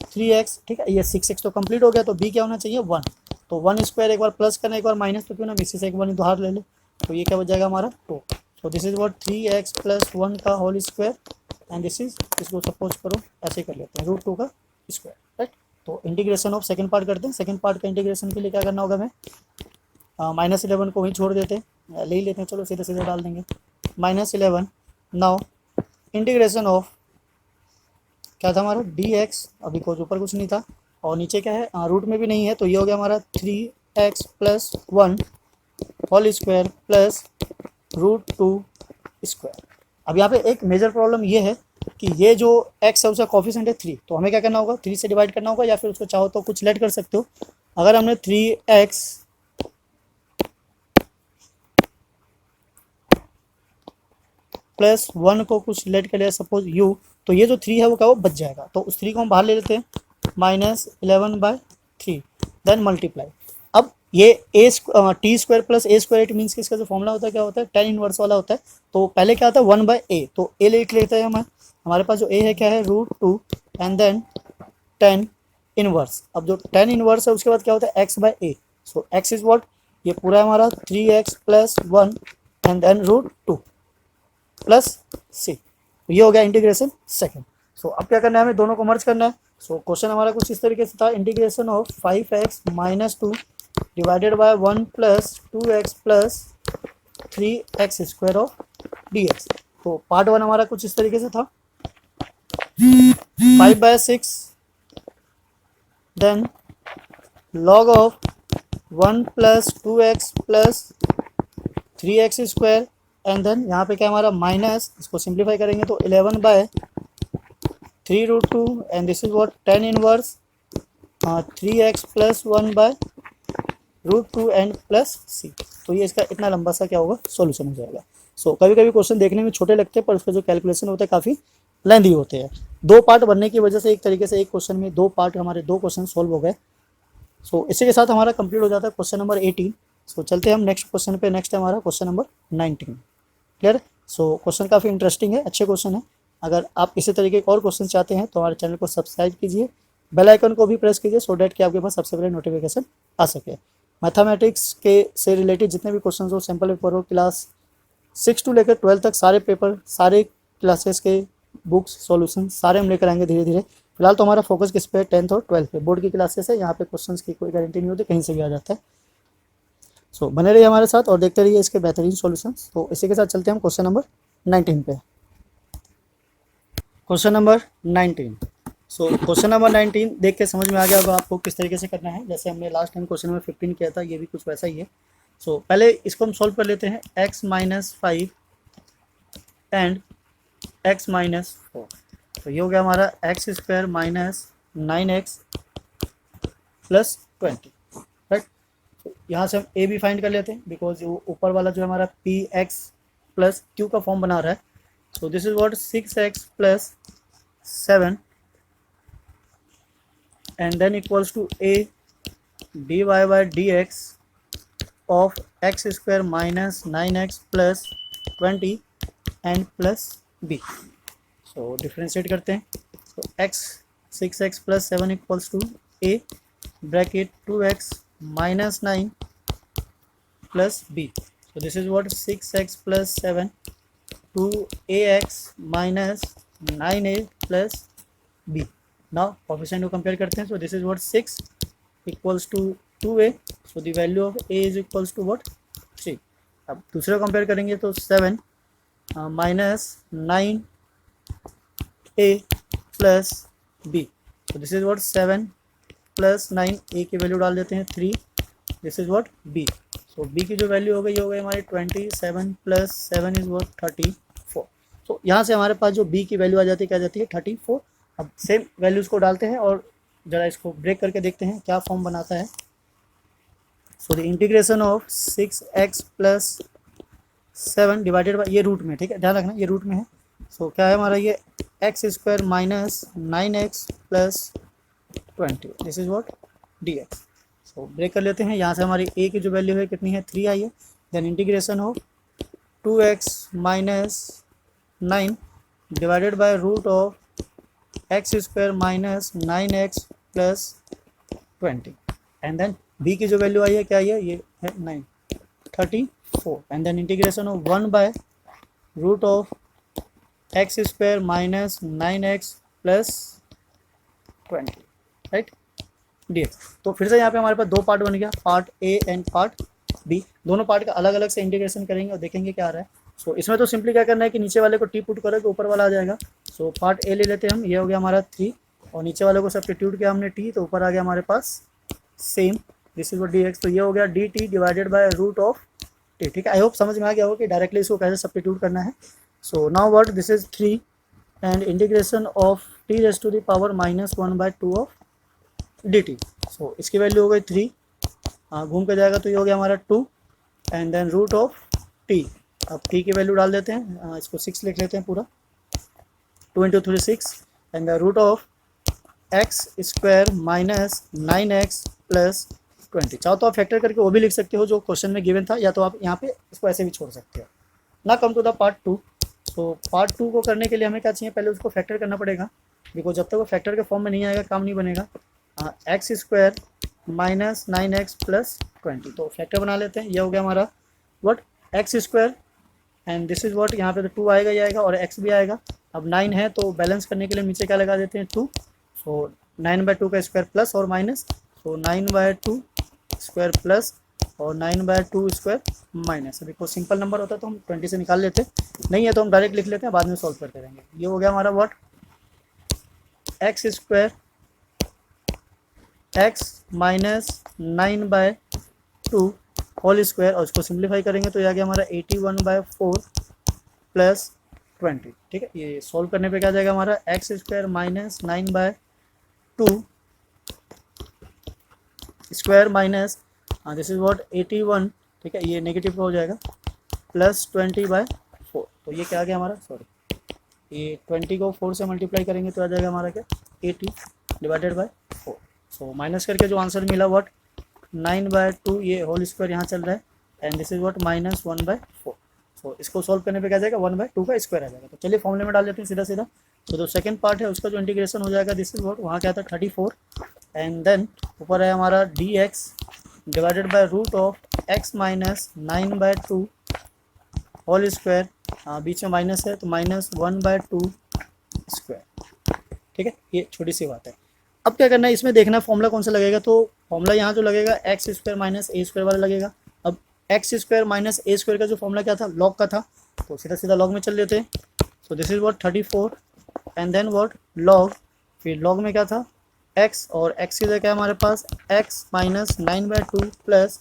3x, ठीक है, ये 6x तो कंप्लीट हो गया, तो b क्या होना चाहिए 1, तो 1 स्क्वायर एक बार प्लस करना एक बार माइनस, तो क्यों ना इसी से एक बार उधार ले ले, तो ये क्या बच जाएगा हमारा 2। So this is what 3x plus 1 का whole square and this is, इसको सपोज करो ऐसे कर लेते हैं √2 का स्क्वायर, राइट। तो इंटीग्रेशन ऑफ सेकंड पार्ट करते हैं। सेकंड पार्ट का इंटीग्रेशन के लिए क्या करना होगा हमें, -11 को वहीं छोड़ देते हैं, ले ही लेते हैं, चलो सीधे सीधे डाल देंगे -11। नाउ इंटीग्रेशन ऑफ क्या था हमारा dx, अभी कुछ ऊपर कुछ नहीं था और नीचे क्या है रूट में भी नहीं है, तो ये हो गया हमारा 3x plus 1 whole square plus √2 square. अब यहाँ पे एक मेजर प्रॉब्लम ये है कि ये जो x है उसका कोफिशिएंट है 3, तो हमें क्या करना होगा 3 से डिवाइड करना होगा, या फिर उसको चाहो तो कुछ लेट कर सकते हो। अगर हमने 3x प्लस 1 को कुछ लेट कर लिया सपोज u, तो ये जो 3 है वो क्या वो बच जाएगा, तो उस 3 को हम बाहर ले लेते हैं -11/3 देन मल्टीप्लाई। अब ये t square plus a square it means कि इसका जो फॉर्मूला होता है क्या होता है, tan इनवर्स वाला होता है। तो पहले क्या आता है 1/a, तो a ले लेते हैं हमारे पास जो a है क्या है √2 एंड देन tan इनवर्स। अब जो tan इनवर्स है उसके बाद क्या होता है x/a, so x is what, ये पूरा हमारा 3x plus 1 and then √2 plus c, ये हो गया इंटीग्रेशन सेकंड। सो अब क्या करना है हमें, दोनों को मर्ज करना है। सो क्वेश्चन हमारा कुछ इस तरीके से था, integration of 5x - 2 divided by 1 plus 2x plus 3x square of dx। तो पार्ट 1 हमारा कुछ इस तरीके से था, 5/6 then log of 1 plus 2x plus 3x square and then यहाँ पे क्या हमारा माइनस, इसको सिंप्लीफाई करेंगे तो 11/3√2 and this is what tan inverse 3x plus 1/√2 and plus c। तो ये इसका इतना लंबा सा क्या होगा सॉल्यूशन हो जाएगा। सो कभी कभी क्वेश्चन देखने में छोटे लगते हैं पर उसका जो कैलकुलेशन होता है काफ़ी लेंदी होते हैं। 2 पार्ट बनने की वजह से एक तरीके से एक क्वेश्चन में 2 पार्ट हमारे 2 क्वेश्चन सॉल्व हो गए। सो इसी के साथ हमारा कंप्लीट हो जाता है क्वेश्चन नंबर 18। सो चलते हैं हम नेक्स्ट क्वेश्चन पे। नेक्स्ट है हमारा question number 19। Clear. So question काफ़ी इंटरेस्टिंग है, अच्छे क्वेश्चन है। अगर आप इसी तरीके के और क्वेश्चन चाहते हैं तो हमारे चैनल को सब्सक्राइब कीजिए, बेल आइकन को भी प्रेस कीजिए सो डैट कि आपके पास सबसे पहले नोटिफिकेशन आ सके। मैथमेटिक्स के से रिलेटेड जितने भी क्वेश्चन हो, सैम्पल पेपर हो, क्लास 6 to लेकर 12 तक सारे पेपर, सारे क्लासेस के बुक्स सॉल्यूशन सारे हम लेकर आएंगे धीरे धीरे। फिलहाल तो हमारा फोकस किस पे, 10th और 12th पे, बोर्ड की क्लासेस है, यहाँ पे क्वेश्चंस की कोई गारंटी नहीं होती, कहीं से भी आ जाता है। सो बने रहिए हमारे साथ और देखते रहिए इसके बेहतरीन सॉल्यूशंस। तो इसी के साथ चलते हैं हम क्वेश्चन नंबर 19 पे। Question number 19। सो क्वेश्चन नंबर 19 देख के समझ में आ गया होगा आपको किस तरीके से करना है। जैसे हमने लास्ट टाइम क्वेश्चन नंबर 15 किया था, ये भी कुछ वैसा ही है। सो पहले इसको हम सॉल्व कर लेते हैं, x - 5 एंड x - 4। तो ये हो गया हमारा x square minus 9x plus 20, right. तो यहाँ से हम a भी फाइंड कर लेते हैं बिकॉज वो ऊपर वाला जो हमारा px प्लस q का फॉर्म बना रहा है। So this is what 6x plus 7 and then equals to a dy by dx of x square minus 9x plus 20 and plus b। So differentiate करते हैं तो x 6x plus 7 equals to a bracket 2x minus 9 plus b। so this is what 6x plus 7 2ax minus 9a plus b। now coefficient को compare करते हैं। so this is what 6 equals to 2a, so the value of a is equals to what 3। अब दूसरा compare करेंगे तो 7 minus 9a plus b, so this is what 7 plus 9, a की value डाल देते हैं 3, this is what b, so b की जो वैल्यू हो गई हमारी 27 plus 7 is what 34। so यहाँ से हमारे पास जो b की वैल्यू आ जाती है क्या जाती है 34। अब सेम वैल्यूज़ को डालते हैं और ज़रा इसको ब्रेक करके देखते हैं क्या फॉर्म बनाता है। सो the integration of 6x plus 7 divided by, ये रूट में, ठीक है ध्यान रखना ये रूट में है। सो क्या है हमारा ये x square minus 9x plus 20, this is what dx। सो ब्रेक कर लेते हैं। यहाँ से हमारी a की जो वैल्यू है कितनी है 3 आई है। Then integration of 2x minus 9 divided by root of x square minus 9x plus 20 and then b की जो वैल्यू आई है क्या है, ये है 9 34 and then integration of 1 by root of x square minus 9x plus 20 right dx। तो फिर से यहाँ पे हमारे पास दो पार्ट बन गया, part a and part b. दोनों पार्ट का अलग अलग से इंटीग्रेशन करेंगे और देखेंगे क्या आ रहा है। सो इसमें तो सिंपली क्या करना है कि नीचे वाले को टी पुट करोगे ऊपर वाला आ जाएगा। सो पार्ट ए ले लेते हैं हम, ये हो गया हमारा 3 और नीचे वाले को सब्स्टिट्यूट किया हमने टी, तो ऊपर आ गया हमारे पास सेम दिस इज वो डी एक्स। तो ये हो गया d t divided by root of t. ठीक है, आई होप समझ में आ गया हो कि डायरेक्टली इसको कैसे सब्स्टिट्यूट करना है। So now what this is 3 and integration of t raise to the power -1/2 of d t. So इसकी वैल्यू हो गई 3, घूम के जाएगा तो ये हो गया हमारा 2 and then root of t. अब टी की वैल्यू डाल देते हैं, इसको 6 लिख लेते हैं पूरा, 2 × 3 6 and the root of x square minus 9x plus 20। चाहो तो आप फैक्टर करके वो भी लिख सकते हो जो क्वेश्चन में गिवन था, या तो आप यहाँ पे इसको ऐसे भी छोड़ सकते हो। ना कम टू द पार्ट 2। तो पार्ट 2 को करने के लिए हमें क्या चाहिए, पहले उसको फैक्टर करना पड़ेगा, बिकॉज जब तक वो फैक्टर के फॉर्म में नहीं आएगा काम नहीं बनेगा। X square minus 9x plus 20, तो फैक्टर बना लेते हैं। ये हो गया हमारा what x square and this is what, यहाँ पे तो 2 आएगा ही आएगा और x भी आएगा। अब 9 है तो बैलेंस करने के लिए नीचे क्या लगा देते हैं 2। सो 9/2 का स्क्वायर प्लस और माइनस, सो 9/2 स्क्वायर प्लस और 9/2 स्क्वायर माइनस। अभी कोई सिंपल नंबर होता तो हम 20 से निकाल लेते, नहीं है तो हम डायरेक्ट लिख लेते हैं, बाद में सॉल्व करते रहेंगे। ये हो गया हमारा what x square x minus 9/2 whole square, और उसको सिंप्लीफाई करेंगे तो ये आ गया हमारा 81/4 प्लस 20। ठीक है, ये सॉल्व करने पे क्या जाएगा हमारा x square minus 9/2 square minus this is what 81। ठीक है, ये नेगेटिव का हो जाएगा प्लस 20/4। तो ये क्या आ गया हमारा, सॉरी ये 20 को 4 से मल्टीप्लाई करेंगे तो आ जाएगा हमारा क्या 80 डिवाइडेड बाय 4। सो माइनस करके जो आंसर मिला व्हाट 9/2, ये होल स्क्वायर यहाँ चल रहा है एंड दिस इज व्हाट -1/4। सो इसको सॉल्व करने पे क्या जाएगा 1/2 का स्क्वायर आ जाएगा। तो चलिए फॉर्मूले में डाल देते हैं सीधा सीधा। तो जो सेकंड पार्ट है उसका जो इंटीग्रेशन हो जाएगा दिस इज व्हाट, वहाँ क्या था 34 एंड देन ऊपर है हमारा dx divided by root of x minus 9/2 whole square, बीच में माइनस है तो -1/2 स्क्वायर। ठीक है, ये छोटी सी बात है। अब क्या करना है, इसमें देखना फॉर्मूला कौन सा लगेगा। तो फॉर्मूला यहाँ जो लगेगा x square minus a square वाला लगेगा। अब x square minus a square का जो फॉर्मूला क्या था, लॉग का था, तो सीधा सीधा लॉग में चल लेते हैं। So this is what 34 and then what log, फिर लॉग में क्या था एक्स, और एक्स की जगह क्या हमारे पास x minus 9/2 plus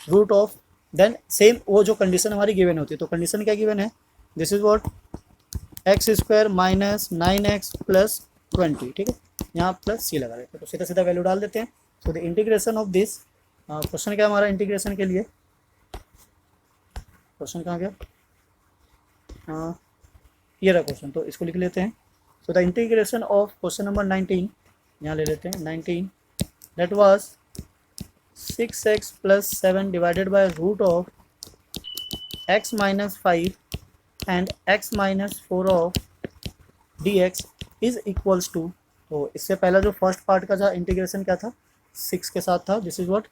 root of, then same वो जो कंडीशन हमारी गिवन होती है। तो कंडीशन क्या गिवन है, this is what x square minus 9x plus 20। ठीक है, यहाँ प्लस सी लगा देते हैं, तो सीधा सीधा वैल्यू डाल देते हैं। So the integration of this, question क्या हमारा इंटीग्रेशन के लिए, क्वेश्चन कहाँ गया, ये रहा क्वेश्चन, तो इसको लिख लेते हैं। So the integration of question number 19, यहाँ ले लेते हैं 19, that was 6x plus 7 divided by root of x minus 5 and x minus 4 of dx is equals to. तो इससे पहला जो फर्स्ट पार्ट का था इंटीग्रेशन क्या था 6 के साथ था, this is what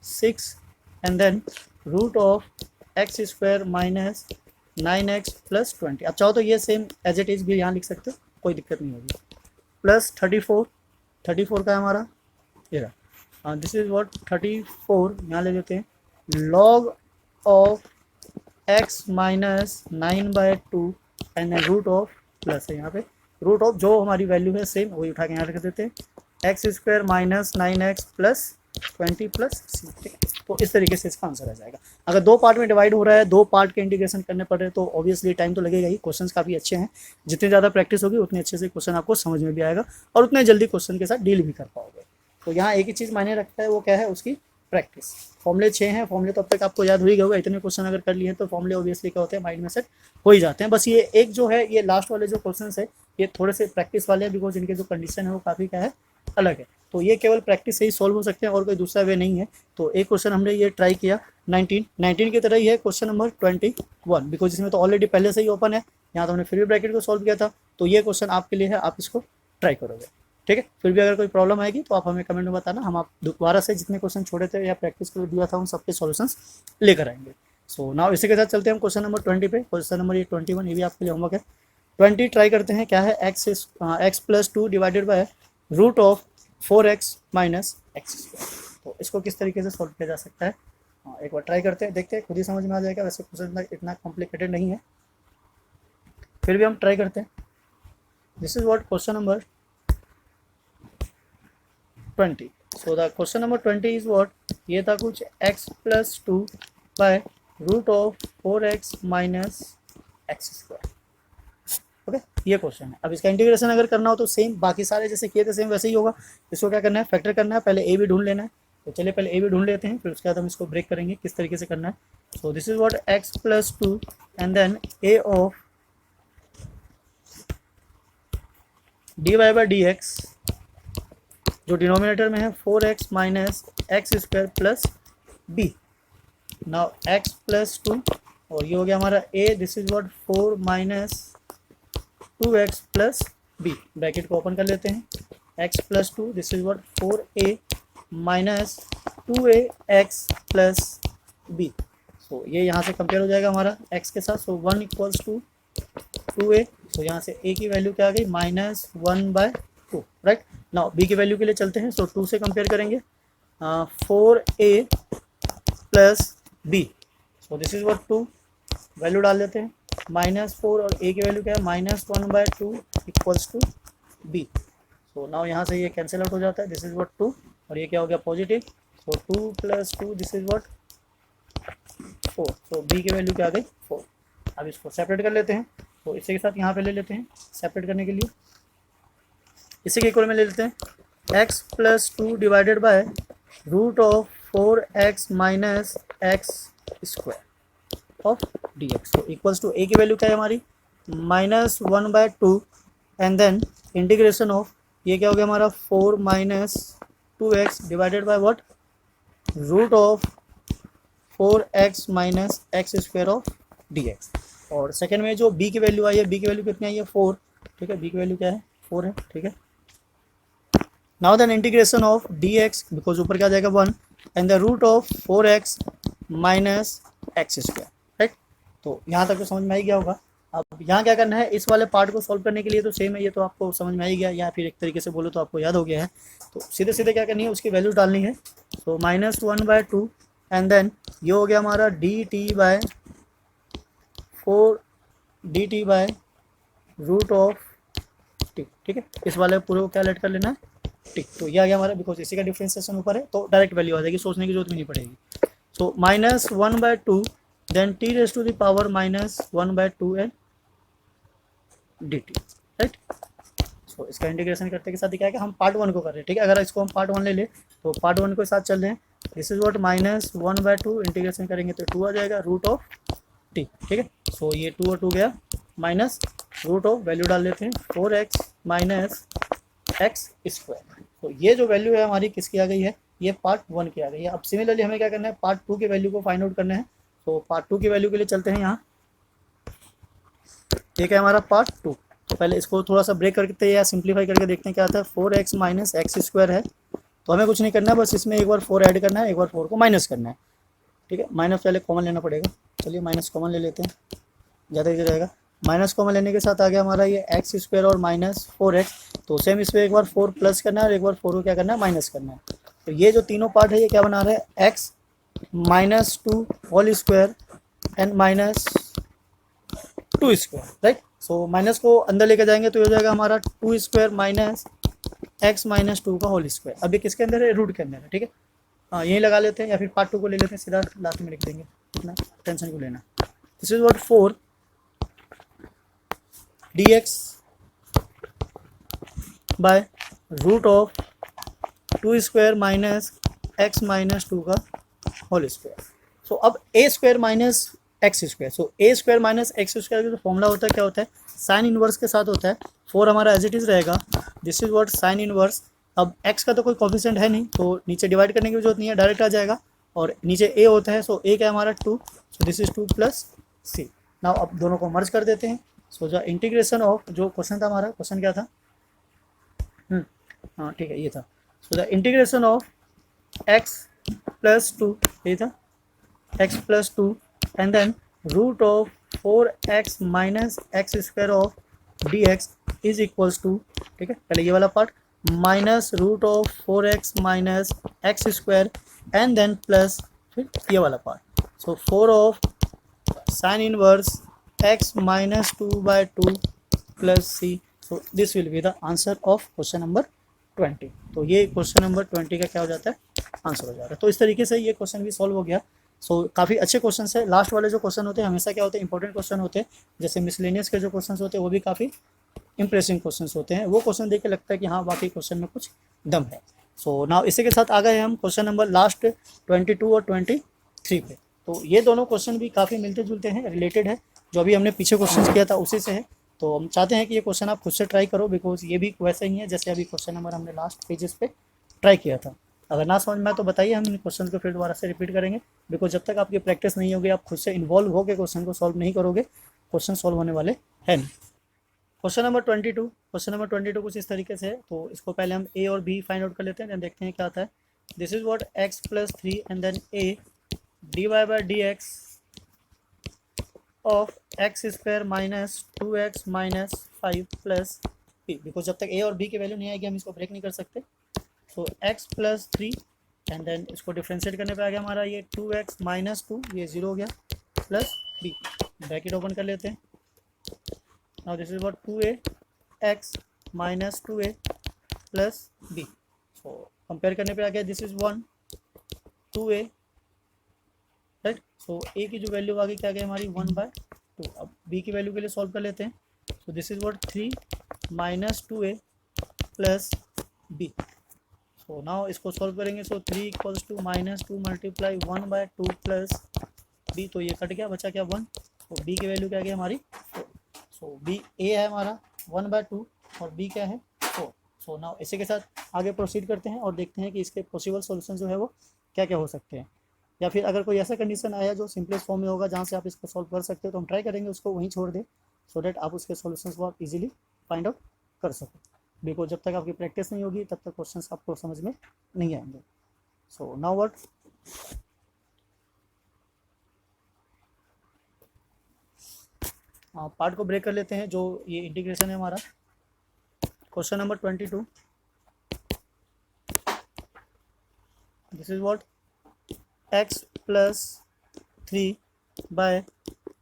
6 and then root of x square minus 9x plus 20। अब चाहो तो ये सेम एज इट इज़ भी यहाँ लिख सकते हो, कोई दिक्कत नहीं होगी, प्लस 34 का है हमारा ये रहा, दिस इज व्हाट 34 यहाँ ले लेते हैं, log of x minus 9/2 and root of, plus है यहाँ पे रूट ऑफ जो हमारी वैल्यू है सेम वही उठा के यहाँ रख देते हैं, x square minus 9x plus 20 plus c. ठीक है, तो इस तरीके से इसका आंसर आ जाएगा। अगर दो पार्ट में डिवाइड हो रहा है, दो पार्ट के इंटीग्रेशन करने पड़ रहे हैं, तो ऑब्वियसली टाइम तो लगेगा ही। क्वेश्चंस काफ़ी अच्छे हैं, जितनी ज़्यादा प्रैक्टिस होगी उतने अच्छे से क्वेश्चन आपको समझ में भी आएगा और उतने जल्दी क्वेश्चन के साथ डील भी कर पाओगे। तो यहाँ एक ही चीज़ मायने रखता है, वो क्या है उसकी प्रैक्टिस। फॉर्मूले 6 हैं, फॉर्मूले तो अब तक आपको याद हो ही गए होगा, इतने क्वेश्चन अगर कर लिए हैं तो फॉर्मूले ऑब्वियसली क्या होते हैं माइंड में सेट हो ही जाते हैं। बस ये एक जो है ये लास्ट वाले जो क्वेश्चन है ये थोड़े से प्रैक्टिस वाले हैं, बिकॉज इनके जो कंडीशन है वो काफ़ी क्या है अलग है। तो ये केवल प्रैक्टिस से ही सॉल्व हो सकते हैं और कोई दूसरा वे नहीं है। तो एक क्वेश्चन हमने ये ट्राई किया 19 की तरह ही है क्वेश्चन नंबर 21, बिकॉज इसमें तो ऑलरेडी पहले से ही ओपन है, यहाँ तो हमने फिर भी ब्रैकेट को सॉल्व किया था। तो ये क्वेश्चन आपके लिए है, आप इसको ट्राई करोगे। ठीक है। फिर भी अगर कोई प्रॉब्लम आएगी तो आप हमें कमेंट में बताना, हम आप दोबारा से जितने क्वेश्चन छोड़े थे या प्रैक्टिस के लिए दिया था उन सबके सॉल्यूशंस लेकर आएंगे। सो नाउ इसी के साथ चलते हैं हम क्वेश्चन नंबर 20 पे। क्वेश्चन नंबर ये 21, ये भी आपके लिए होमवर्क है। 20 ट्राई करते हैं, क्या है, x plus 2 divided by root of 4x minus x square. तो इसको किस तरीके से सॉल्व किया जा सकता है, एक बार ट्राई करते हैं, देखते हैं, खुद ही समझ में आ जाएगा। वैसे क्वेश्चन इतना कॉम्प्लिकेटेड नहीं है, फिर भी हम ट्राई करते हैं। This is what question number 20। So the question number 20 is what, ये था कुछ x plus 2 by root of 4x minus x square. Okay, ये क्वेश्चन है। अब इसका इंटीग्रेशन अगर करना हो तो सेम बाकी सारे जैसे किए थे सेम वैसे ही होगा। इसको क्या करना है, फैक्टर करना है, पहले ए भी ढूंढ लेना है। तो चलिए पहले ए भी ढूंढ लेते हैं, फिर उसके बाद हम इसको ब्रेक करेंगे किस तरीके से करना है। So this is what x plus 2 and then a of d y by d x, जो डिनोमिनेटर में है 4x minus x square plus b. Now x plus 2 और ये हो गया हमारा a, this is what 4 minus 2x plus b, bracket को open कर लेते हैं। x plus 2, this is what 4a minus 2ax plus b. So ये यहाँ से कंपेयर हो जाएगा हमारा x के साथ। सो 1 इक्वल्स टू 2a। सो यहाँ से a की वैल्यू क्या आ गई, -1/2, राइट। नाउ b की वैल्यू के लिए चलते हैं। सो 2 से कंपेयर करेंगे, 4a plus b। So this is what 2, value डाल देते हैं, -4 और a की वैल्यू क्या है, -1/2 equals to b। So now यहाँ से ये कैंसिल आउट हो जाता है, दिस इज व्हाट 2 और ये क्या हो गया, positive. So 2 plus 2, this is what 4। So b की वैल्यू क्या आ गई, 4। अब इसको सेपरेट कर लेते हैं। तो इसी के साथ यहाँ पे ले लेते हैं सेपरेट करने के लिए, इसी के इक्वल में ले लेते हैं x plus 2 divided by root of 4x minus x square of d x. तो इक्वल्स टू a की वैल्यू क्या है हमारी, -1/2 एंड देन इंटीग्रेशन ऑफ, ये क्या हो गया हमारा 4 minus 2x divided by what, root of 4x minus x square of d x. और सेकेंड में जो b की वैल्यू आई है, b की वैल्यू कितनी आई है, 4, ठीक है, b की वैल्यू क्या है, 4 है, ठीक है। Now then integration of dx, because ऊपर क्या आ जाएगा 1 and the root of 4x minus x square, right. तो यहाँ तक तो समझ में आ ही गया होगा। अब यहाँ क्या करना है, इस वाले पार्ट को सॉल्व करने के लिए तो सेम है, ये तो आपको समझ में आ ही गया, या फिर एक तरीके से बोलो तो आपको याद हो गया है। तो सीधे सीधे क्या करनी है, उसकी वैल्यू डालनी है। सो -1/2 एंड देन ये हो गया हमारा dt by root of t, ठीक है। इस वाले पूरे को क्या लेट कर लेना है, टी। तो ये आ गया हमारा, बिकॉज इसी का डिफ्रेंसिएशन ऊपर है तो डायरेक्ट वैल्यू आ जाएगी, सोचने की जरूरत भी नहीं पड़ेगी। So -1/2 then t raise to the power -1/2 and dt, right. So इसका इंटीग्रेशन करते के साथ क्या है कि हम पार्ट 1 को कर रहे हैं, ठीक है। अगर इसको हम पार्ट 1 ले ले तो पार्ट 1 के साथ चल रहे हैं। दिस इज व्हाट -1/2 इंटीग्रेशन करेंगे तो 2 आ जाएगा, रूट ऑफ टी, ठीक है। सो ये 2 और 2 गया, माइनस रूट ऑफ, वैल्यू डाल लेते हैं 4x माइनस एक्स स्क्वायर। तो ये जो वैल्यू है हमारी किसकी आ गई है, ये पार्ट 1 की आ गई है। अब सिमिलरली हमें क्या करना है, पार्ट 2 की वैल्यू को फाइंड आउट करना है। तो पार्ट 2 की वैल्यू के लिए चलते हैं यहाँ, ठीक है, हमारा पार्ट 2। तो पहले इसको थोड़ा सा ब्रेक करके या सिंप्लीफाई करके देखते हैं क्या आता है। 4x माइनस एक्स स्क्वायर है, तो हमें कुछ नहीं करना है, बस इसमें एक बार 4 ऐड करना है, एक बार 4 को माइनस करना है, ठीक है। माइनस पहले कॉमन लेना पड़ेगा, चलिए माइनस कॉमन ले लेते हैं, ज़्यादा इजी रहेगा। माइनस कॉमन लेने के साथ आ गया हमारा ये एक्स स्क्वायर और -4x। तो सेम इस पर एक बार 4 प्लस करना है और एक बार 4 को क्या करना है, माइनस करना है। तो ये जो तीनों पार्ट है ये क्या बना रहा है, x -2 whole square and -2 square, right. So minus को अंदर लेके जाएंगे तो ये हो जाएगा हमारा 2 स्क्वायर माइनस x -2 का होल स्क्वायर। अब ये किसके अंदर है, रूट के अंदर है, ठीक है। हाँ, यहीं लगा लेते हैं या फिर पार्ट 2 को ले लेते हैं, सीधा लास्ट में लिख देंगे, इतना टेंशन को लेना। This is what 4 dx by root of 2 square minus x -2 का होल स्क्वायर। सो अब a square minus x square, so a square minus x square का जो फॉर्मूला होता है क्या होता है, साइन इनवर्स के साथ होता है। 4 हमारा एज इट इज़ रहेगा, this is what sine inverse. अब x का तो कोई कोफिशिएंट है नहीं तो नीचे डिवाइड करने की जरूरत नहीं है, डायरेक्ट आ जाएगा। और नीचे a होता है, सो a क्या है हमारा 2, so this is 2 plus c। Now अब दोनों को मर्ज कर देते हैं। सो जो इंटीग्रेशन ऑफ, जो क्वेश्चन था हमारा, क्वेश्चन क्या था, हाँ ठीक है, ये था। So the integration of x plus 2, ये था x plus 2 and then root of 4x minus x square of dx is equals to, ठीक है, पहले ये वाला part minus root of 4x minus x square and then plus फिर ये वाला part, so 4 of sine inverse x minus 2/2 plus c। So this will be the answer of question number 20। तो ये क्वेश्चन नंबर 20 का क्या हो जाता है, आंसर हो जाता है। तो इस तरीके से ये क्वेश्चन भी सॉल्व हो गया। सो काफ़ी अच्छे क्वेश्चन है। लास्ट वाले जो क्वेश्चन होते हैं हमेशा क्या होते हैं, इंपॉर्टेंट क्वेश्चन होते हैं, जैसे मिसलेनियस के जो क्वेश्चन होते हैं वो भी काफ़ी इंप्रेसिंग क्वेश्चन होते हैं। वो क्वेश्चन देख के लगता है कि हाँ वाकई क्वेश्चन में कुछ दम है। सो नाउ इसी के साथ आ गए हम क्वेश्चन नंबर लास्ट 22 और 23 पे। तो ये दोनों क्वेश्चन भी काफ़ी मिलते जुलते हैं, रिलेटेड है, जो अभी हमने पीछे क्वेश्चन किया था उसी से है। तो हम चाहते हैं कि ये क्वेश्चन आप खुद से ट्राई करो, बिकॉज ये भी वैसा ही है जैसे अभी क्वेश्चन नंबर हमने लास्ट पेजेस पे ट्राई किया था। अगर ना समझ में आए तो बताइए, हम इन क्वेश्चन को फिर दोबारा से रिपीट करेंगे, बिकॉज जब तक आपकी प्रैक्टिस नहीं होगी, आप खुद से इन्वॉल्व होकर क्वेश्चन को सॉल्व नहीं करोगे, क्वेश्चन सॉल्व होने वाले हैं नहीं। क्वेश्चन नंबर 22 कुछ इस तरीके से है। तो इसको पहले हम ए और बी फाइंड आउट कर लेते हैं, देन देखते हैं क्या आता है। This is what x plus 3 and then a dy/dx of x square minus 2x minus 5 plus p। Because जब तक a और b की वैल्यू नहीं आएगी हम इसको ब्रेक नहीं कर सकते। सो x प्लस 3 एंड देन इसको डिफ्रेंशिएट करने पे आ गया हमारा ये 2x माइनस 2, ये 0 हो गया, प्लस b, ब्रैकेट ओपन कर लेते हैं। Now this is what 2ax minus 2a plus b। So compare करने पे आ गया, this is 1 2a, right. So a की जो वैल्यू आ गई क्या गई हमारी 1/2। अब b की वैल्यू के लिए सॉल्व कर लेते हैं। So this is what 3 minus 2a plus b। So now इसको सॉल्व करेंगे। So 3 equals to minus 2 multiply 1/2 plus b, तो ये कट गया, बचा क्या 1। तो b की वैल्यू क्या गई हमारी 4। सो b a है हमारा 1/2 और b क्या है 4। सो नाउ इसी के साथ आगे प्रोसीड करते हैं और देखते हैं कि इसके पॉसिबल सॉल्यूशन जो है वो क्या क्या हो सकते हैं, या फिर अगर कोई ऐसा कंडीशन आया जो सिंपलेस्ट फॉर्म में होगा जहाँ से आप इसको सॉल्व कर सकते हो, तो हम ट्राई करेंगे उसको वहीं छोड़ दें, सो डैट आप उसके सॉल्यूशंस को आप इजीली फाइंड आउट कर सको। बिकॉज जब तक आपकी प्रैक्टिस नहीं होगी तब तक क्वेश्चंस आपको समझ में नहीं आएंगे। सो नाउ व्हाट, पार्ट को ब्रेक कर लेते हैं। जो ये इंटीग्रेशन है हमारा question number 22, this is what x plus 3 by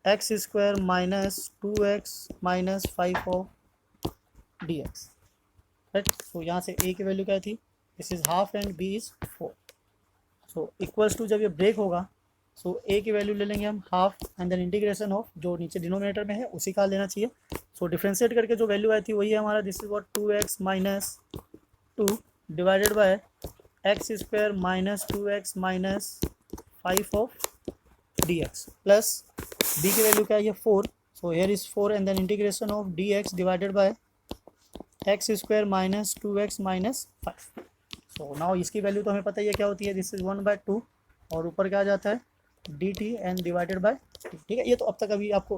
x square minus 2x minus 5 of dx, right. So यहाँ से a की वैल्यू क्या थी, this is half and b is 4। So equals to जब ये ब्रेक होगा, सो a की वैल्यू ले लेंगे हम half and then integration of जो नीचे डिनोमिनेटर में है उसी का लेना चाहिए। सो डिफ्रेंशिएट करके जो वैल्यू आई थी वही है हमारा, this is what 2x minus 2 divided by x square minus 2x minus 5 of dx plus b की वैल्यू क्या है 4। So here is 4 and then integration of dx divided by x square minus 2x minus 5। So now इसकी वैल्यू तो हमें पता ही है क्या होती है, दिस इज 1/2 और ऊपर क्या आ जाता है dt and divided bye t, ठीक है। ये तो अब तक अभी आपको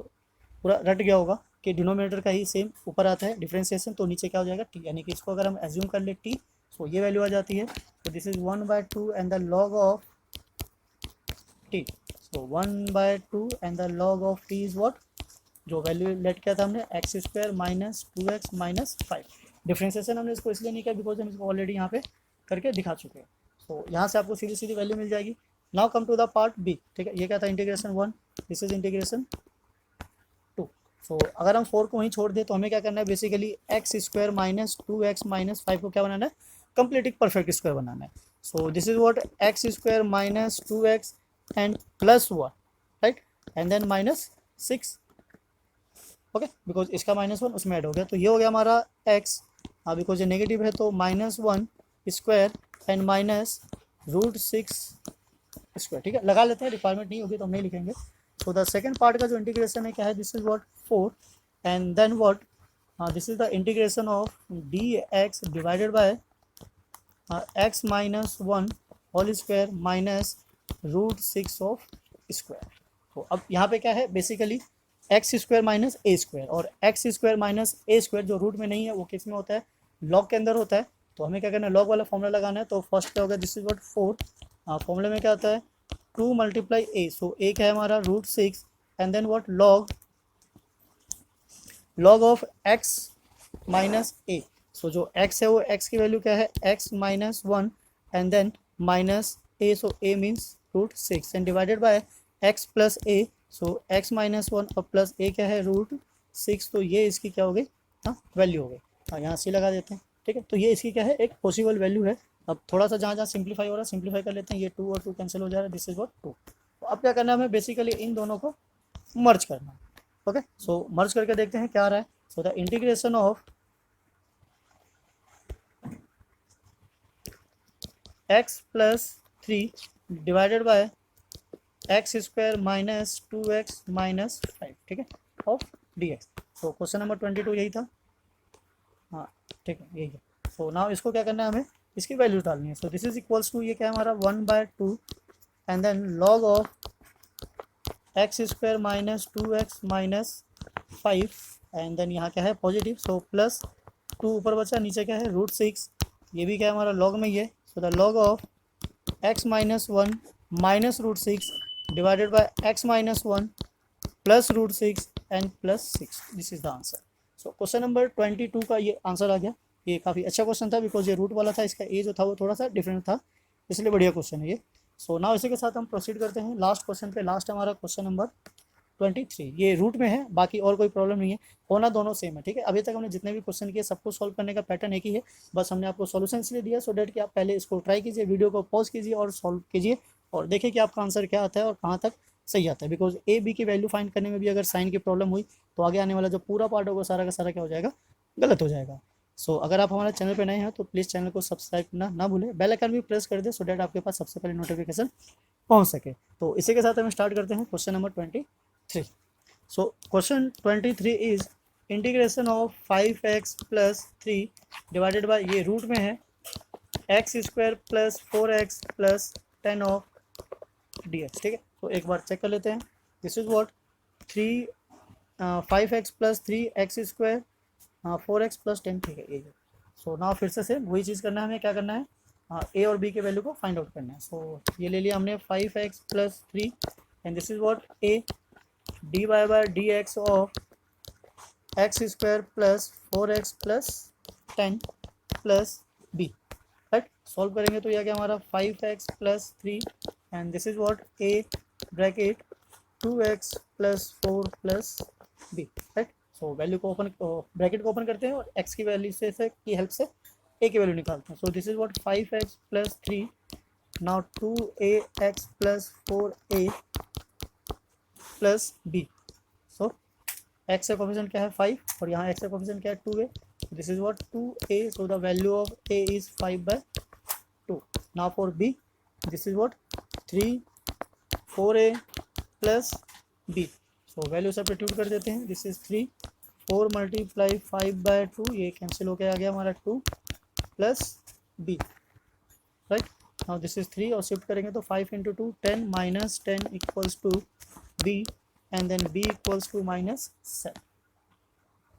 पूरा रट गया होगा कि डिनोमिनेटर का ही सेम ऊपर आता है डिफ्रेंसिएशन, तो नीचे क्या हो जाएगा t, यानी कि इसको अगर हम एज्यूम कर ले t, सो ये वैल्यू आ जाती है। तो this is 1/2 and the log of t। So 1/2 and the log of t is what, जो वैल्यू लेट किया था हमने x square minus 2x minus 5। Differentiation हमने इसको इसलिए नहीं किया बिकॉज हम इसको ऑलरेडी यहाँ पे करके दिखा चुके हैं। तो यहाँ से आपको सीधी सीधी वैल्यू मिल जाएगी। Now come to the part b, ठीक है। ये क्या था integration 1, this is integration 2। So अगर हम 4 को वहीं छोड़ दें तो हमें क्या करना है, basically x square minus 2x minus 5 को क्या बनाना है, कंप्लीट एक परफेक्ट स्क्वायर बनाना है। So this is what x square minus 2x and plus 1, right, and then minus 6, okay, because इसका -1 उसमें ऐड हो गया। तो ये हो गया हमारा x, बिकॉज ये नेगेटिव है तो -1 स्क्वायर एंड माइनस √6 स्क्वायर, ठीक है। लगा लेते हैं, रिक्वायरमेंट नहीं होगी तो हम नहीं लिखेंगे। सो द सेकंड पार्ट का जो इंटीग्रेशन है क्या है, this is what 4 and then what, this is the integration of dx divided by x minus 1 whole square minus √6 of square. तो अब यहाँ पे क्या है, basically x square minus a square, और x square minus a square जो root में नहीं है वो किस में होता है, लॉग के अंदर होता है। तो हमें क्या करना है, लॉग वाला फॉर्मूला लगाना है। तो फर्स्ट क्या होगा, दिस इज व्हाट 4, फॉर्मूले में क्या आता है 2 मल्टीप्लाई ए, सो ए क्या है हमारा √6 and then what log of x minus a. So जो x है वो x की वैल्यू क्या है x minus 1 and then minus a, so a means √6 and divided by x plus a, so x minus 1 और प्लस a क्या है √6। तो ये इसकी क्या हो गई, हाँ वैल्यू हो गई। हाँ यहाँ सी लगा देते हैं, ठीक है। तो ये इसकी क्या है एक पॉसिबल वैल्यू है। अब थोड़ा सा जहाँ जहाँ सिंप्लीफाई हो रहा है सिंप्लीफाई कर लेते हैं, ये 2 और 2 कैंसिल हो जा रहा है, दिस इज व्हाट 2। तो अब क्या करना है हमें, बेसिकली इन दोनों को मर्ज करना है। ओके, सो मर्ज करके देखते हैं क्या आ रहा है। सो the integration of x plus 3 divided by x square minus 2x minus 5, ठीक है, ऑफ dx। तो क्वेश्चन नंबर 22 यही था, हाँ ठीक है यही है। सो नाउ इसको क्या करना है हमें, इसकी वैल्यू डालनी है। So this is equals to, ये क्या है हमारा 1/2 and then log of x square minus 2x minus 5 and then यहाँ क्या है पॉजिटिव, सो प्लस 2 ऊपर बचा, नीचे क्या है √6, ये भी क्या है हमारा लॉग में ही है। So the log of x minus 1 minus √6 divided by x minus 1 plus √6 and plus 6, this is the answer. So question number 22 का ये आंसर आ गया। ये काफ़ी अच्छा क्वेश्चन था बिकॉज ये रूट वाला था, इसका ए जो था वो थोड़ा सा डिफरेंट था, इसलिए बढ़िया क्वेश्चन है ये। सो नाउ इसी के साथ हम प्रोसीड करते हैं लास्ट क्वेश्चन पे। लास्ट हमारा क्वेश्चन नंबर 23, ये रूट में है, बाकी और कोई प्रॉब्लम नहीं है, होना दोनों सेम है, ठीक है। अभी तक हमने जितने भी क्वेश्चन किए सबको सॉल्व करने का पैटर्न एक ही है, बस हमने आपको सॉल्यूशन इसलिए दिया सो डेट कि आप पहले इसको ट्राई कीजिए, वीडियो को पॉज कीजिए और सॉल्व कीजिए और देखिए कि आपका आंसर क्या आता है और कहाँ तक सही आता है। बिकॉज ए बी की वैल्यू फाइंड करने में भी अगर साइन की प्रॉब्लम हुई तो आगे आने वाला जो पूरा पार्ट होगा सारा का सारा क्या हो जाएगा, गलत हो जाएगा। सो अगर आप हमारे चैनल पर नए हैं तो प्लीज़ चैनल को सब्सक्राइब करना ना भूलें, बेल आइकन भी प्रेस कर दे सो डेट आपके पास सबसे पहले नोटिफिकेशन पहुंच सके। तो इसी के साथ हम स्टार्ट करते हैं question number 23। So question 23 is integration of 5x plus 3 divided by, ये रूट में है x square plus 4x plus 10 of dx, ठीक है। तो एक बार चेक कर लेते हैं, this is what 5x plus 3x square 4x plus 10, ठीक है ये। सो नाउ फिर से वही चीज़ करना है, हमें क्या करना है ए और बी के वैल्यू को फाइंड आउट करना है। सो ये ले लिया हमने 5x plus 3 and this is what a d y by d x of x square plus 4x plus 10 plus b, right. Solve करेंगे तो यह क्या हमारा 5x plus 3 and this is what a bracket 2x plus 4 plus b, right. So value को open, bracket को open करते हैं और x की वैल्यू से की हेल्प से a की वैल्यू निकालते हैं। So this is what 5x plus 3 now 2ax plus 4a plus b. So x का कोफिशिएंट क्या है 5 और यहाँ x का कोफिशिएंट क्या है 2a, this is what 2a, so the value of a is 5/2। Now for b this is what 3 4a plus b। So value substitute कर देते हैं, दिस इज 3 4 मल्टीप्लाई 5/2, ये कैंसिल होकर आ गया हमारा 2 plus b, right. Now this is 3 और shift करेंगे तो 5 into 2 10 minus 10 equals to b and then b equals to -7,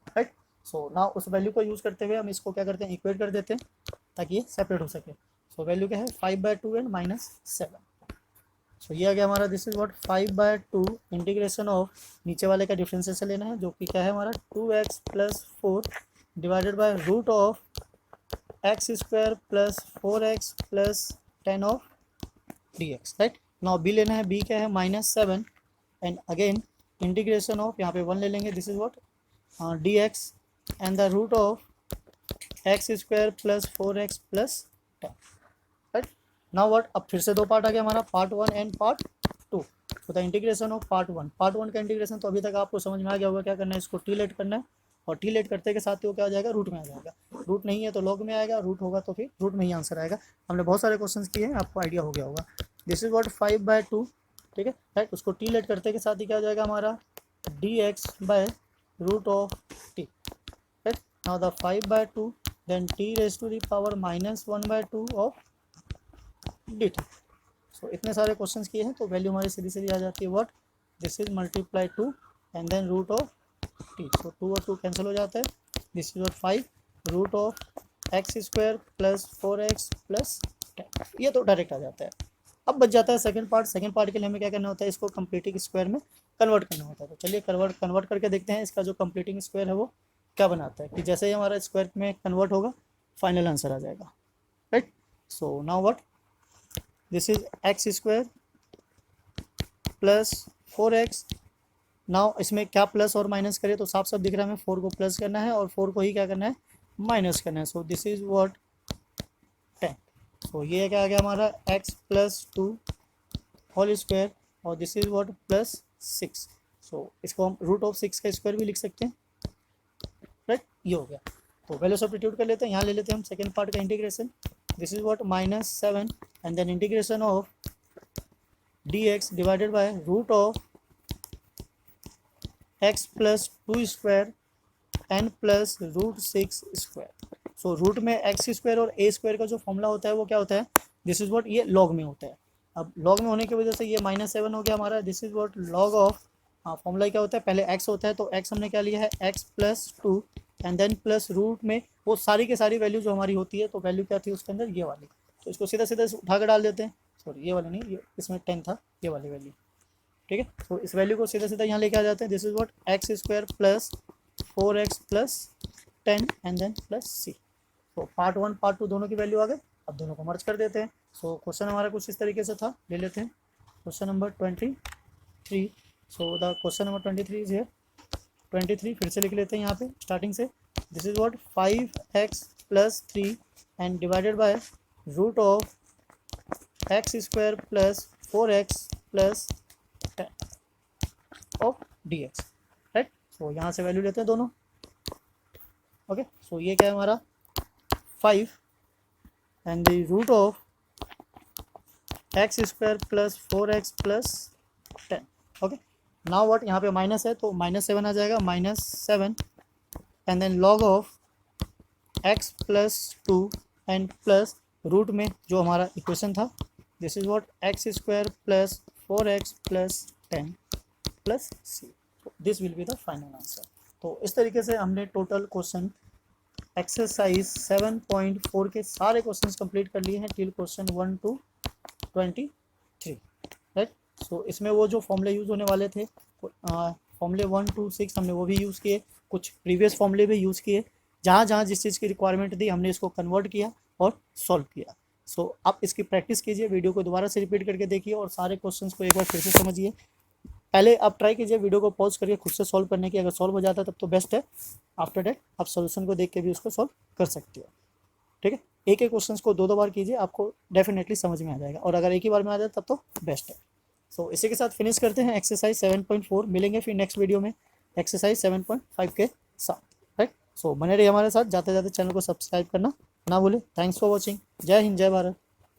right. So now उस वैल्यू को यूज़ करते हुए हम इसको क्या करते हैं इक्वेट कर देते हैं ताकि ये सेपरेट हो सके। सो वैल्यू क्या है 5/2 एंड -7। सो ये आ गया हमारा, this is what 5/2 integration of, नीचे वाले का डिफरेंशिएशन लेना है जो कि क्या है हमारा 2x plus 4 divided by root of x square plus 4x plus 10 of dx, right. Now b लेना है, b क्या है -7 एंड अगेन इंटीग्रेशन ऑफ, यहाँ पे 1 ले लेंगे, this is what dx and the root of x square plus 4x plus 10, right. Now what, अब फिर से दो पार्ट आ गया हमारा, पार्ट 1 एंड पार्ट 2। तो द इंटीग्रेशन ऑफ पार्ट 1 का इंटीग्रेशन तो अभी तक आपको समझ में आ गया होगा, क्या करना है इसको टी लेट करना है और टी लेट करते के साथ ही वो क्या आ जाएगा रूट में आ जाएगा, रूट नहीं है तो लॉग में आएगा, रूट होगा तो फिर रूट में ही आंसर आएगा। हमने बहुत सारे क्वेश्चंस किए हैं, आपको आइडिया हो गया होगा। दिस इज व्हाट 5/2, ठीक है, राइट। उसको टी लेट करते के साथ ही क्या आ जाएगा हमारा dx by root of t, right. Now the 5/2 then t raise to the power -1/2 of dt। So इतने सारे क्वेश्चंस किए हैं तो वैल्यू हमारी सीधी सीधी आ जाती है what, this is multiply 2 and then root of t. So 2 और 2 कैंसिल हो जाता है, this is what 5 root of x square plus 4x plus 10, ये तो डायरेक्ट आ जाता है। अब बच जाता है सेकंड पार्ट। सेकंड पार्ट के लिए हमें क्या करना होता है, इसको कंप्लीटिंग स्क्वायर में कन्वर्ट करना होता है। तो चलिए कन्वर्ट करके देखते हैं इसका जो कंप्लीटिंग स्क्वायर है वो क्या बनाता है, कि जैसे ही हमारा स्क्वायर में कन्वर्ट होगा फाइनल आंसर आ जाएगा, right. So now what, this is x square plus 4x। Now इसमें क्या प्लस और माइनस करें तो साफ साफ दिख रहा है, हमें 4 को प्लस करना है और 4 को ही क्या करना है, माइनस करना है। So this is what 10। सो ये क्या आ गया हमारा x प्लस 2 होल स्क्वायर, और दिस इज व्हाट प्लस 6। सो इसको हम रूट ऑफ 6 का स्क्वायर भी लिख सकते हैं, राइट। ये हो गया। तो वैल्यू सब्स्टिट्यूट कर लेते हैं, यहाँ ले लेते हैं हम सेकेंड पार्ट का integration. This is what -7 and then integration of dx divided by root of x plus 2 square and plus root 6 square. So root में एक्स स्क्वायर और ए स्क्वायर का जो फॉर्मूला होता है वो क्या होता है, दिस इज व्हाट, ये लॉग में होता है। अब लॉग में होने की वजह से ये -7 हो गया हमारा। This is what log of, formula क्या होता है, पहले x होता है तो x हमने क्या लिया है, x plus 2 and then plus root में वो सारी की सारी वैल्यू जो हमारी होती है, तो वैल्यू क्या थी उसके अंदर, ये वाली। तो इसको सीधा सीधा उठा कर डाल देते हैं, सॉरी ये वाली नहीं, ये इसमें 10 था, ये वाली वैल्यू, ठीक है। तो इस वैल्यू को सीधा सीधा यहाँ लेके आ जाते हैं। This is what x square plus 4x plus 10 and then plus c. तो पार्ट 1 पार्ट 2 दोनों की वैल्यू आ गई। अब दोनों को मर्ज कर देते हैं। सो क्वेश्चन हमारा कुछ इस तरीके से था, ले लेते हैं question number 23। So the question number 23 is here. 23 फिर से लिख लेते हैं यहाँ पे स्टार्टिंग से। This is what 5x plus 3 and divided by root of x square plus 4x plus of dx, right. So यहाँ से वैल्यू लेते हैं दोनों, ओके। सो ये क्या है हमारा 5 and the root of x square plus 4x plus 10, okay. Now what, यहाँ पे माइनस है तो -7 आ जाएगा, -7 and then log of x plus 2 and plus root में जो हमारा इक्वेशन था, this is what x square plus 4x plus 10 plus c. This will be the final answer. तो इस तरीके से हमने टोटल क्वेश्चन एक्सरसाइज 7.4 के सारे क्वेश्चंस कंप्लीट कर लिए हैं टिल क्वेश्चन 1 to 23, राइट। सो इसमें वो जो फॉर्मूले यूज़ होने वाले थे, फॉर्मूले 1 to 6 हमने वो भी यूज़ किए, कुछ प्रीवियस फॉर्मूले भी यूज़ किए। जहाँ जहाँ जिस चीज़ की रिक्वायरमेंट थी हमने इसको कन्वर्ट किया और सॉल्व किया। सो आप इसकी प्रैक्टिस कीजिए, वीडियो को दोबारा से रिपीट करके देखिए और सारे क्वेश्चंस को एक बार फिर से समझिए। पहले आप ट्राई कीजिए वीडियो को पॉज करके खुद से सॉल्व करने की, अगर सॉल्व हो जाता है तब तो बेस्ट है। आफ्टर डेट आप सॉल्यूशन को देख के भी उसको सॉल्व कर सकते हो, ठीक है। एक एक क्वेश्चन को दो बार कीजिए, आपको डेफिनेटली समझ में आ जाएगा, और अगर एक ही बार में आ जाए तब तो बेस्ट है। सो इसी के साथ फिनिश करते हैं एक्सरसाइज 7.4। मिलेंगे फिर नेक्स्ट वीडियो में एक्सरसाइज 7.5 के साथ, राइट। सो बने रहिए हमारे साथ, जाते जाते चैनल को सब्सक्राइब करना ना भूलें। Thanks for watching. जय हिंद, जय भारत।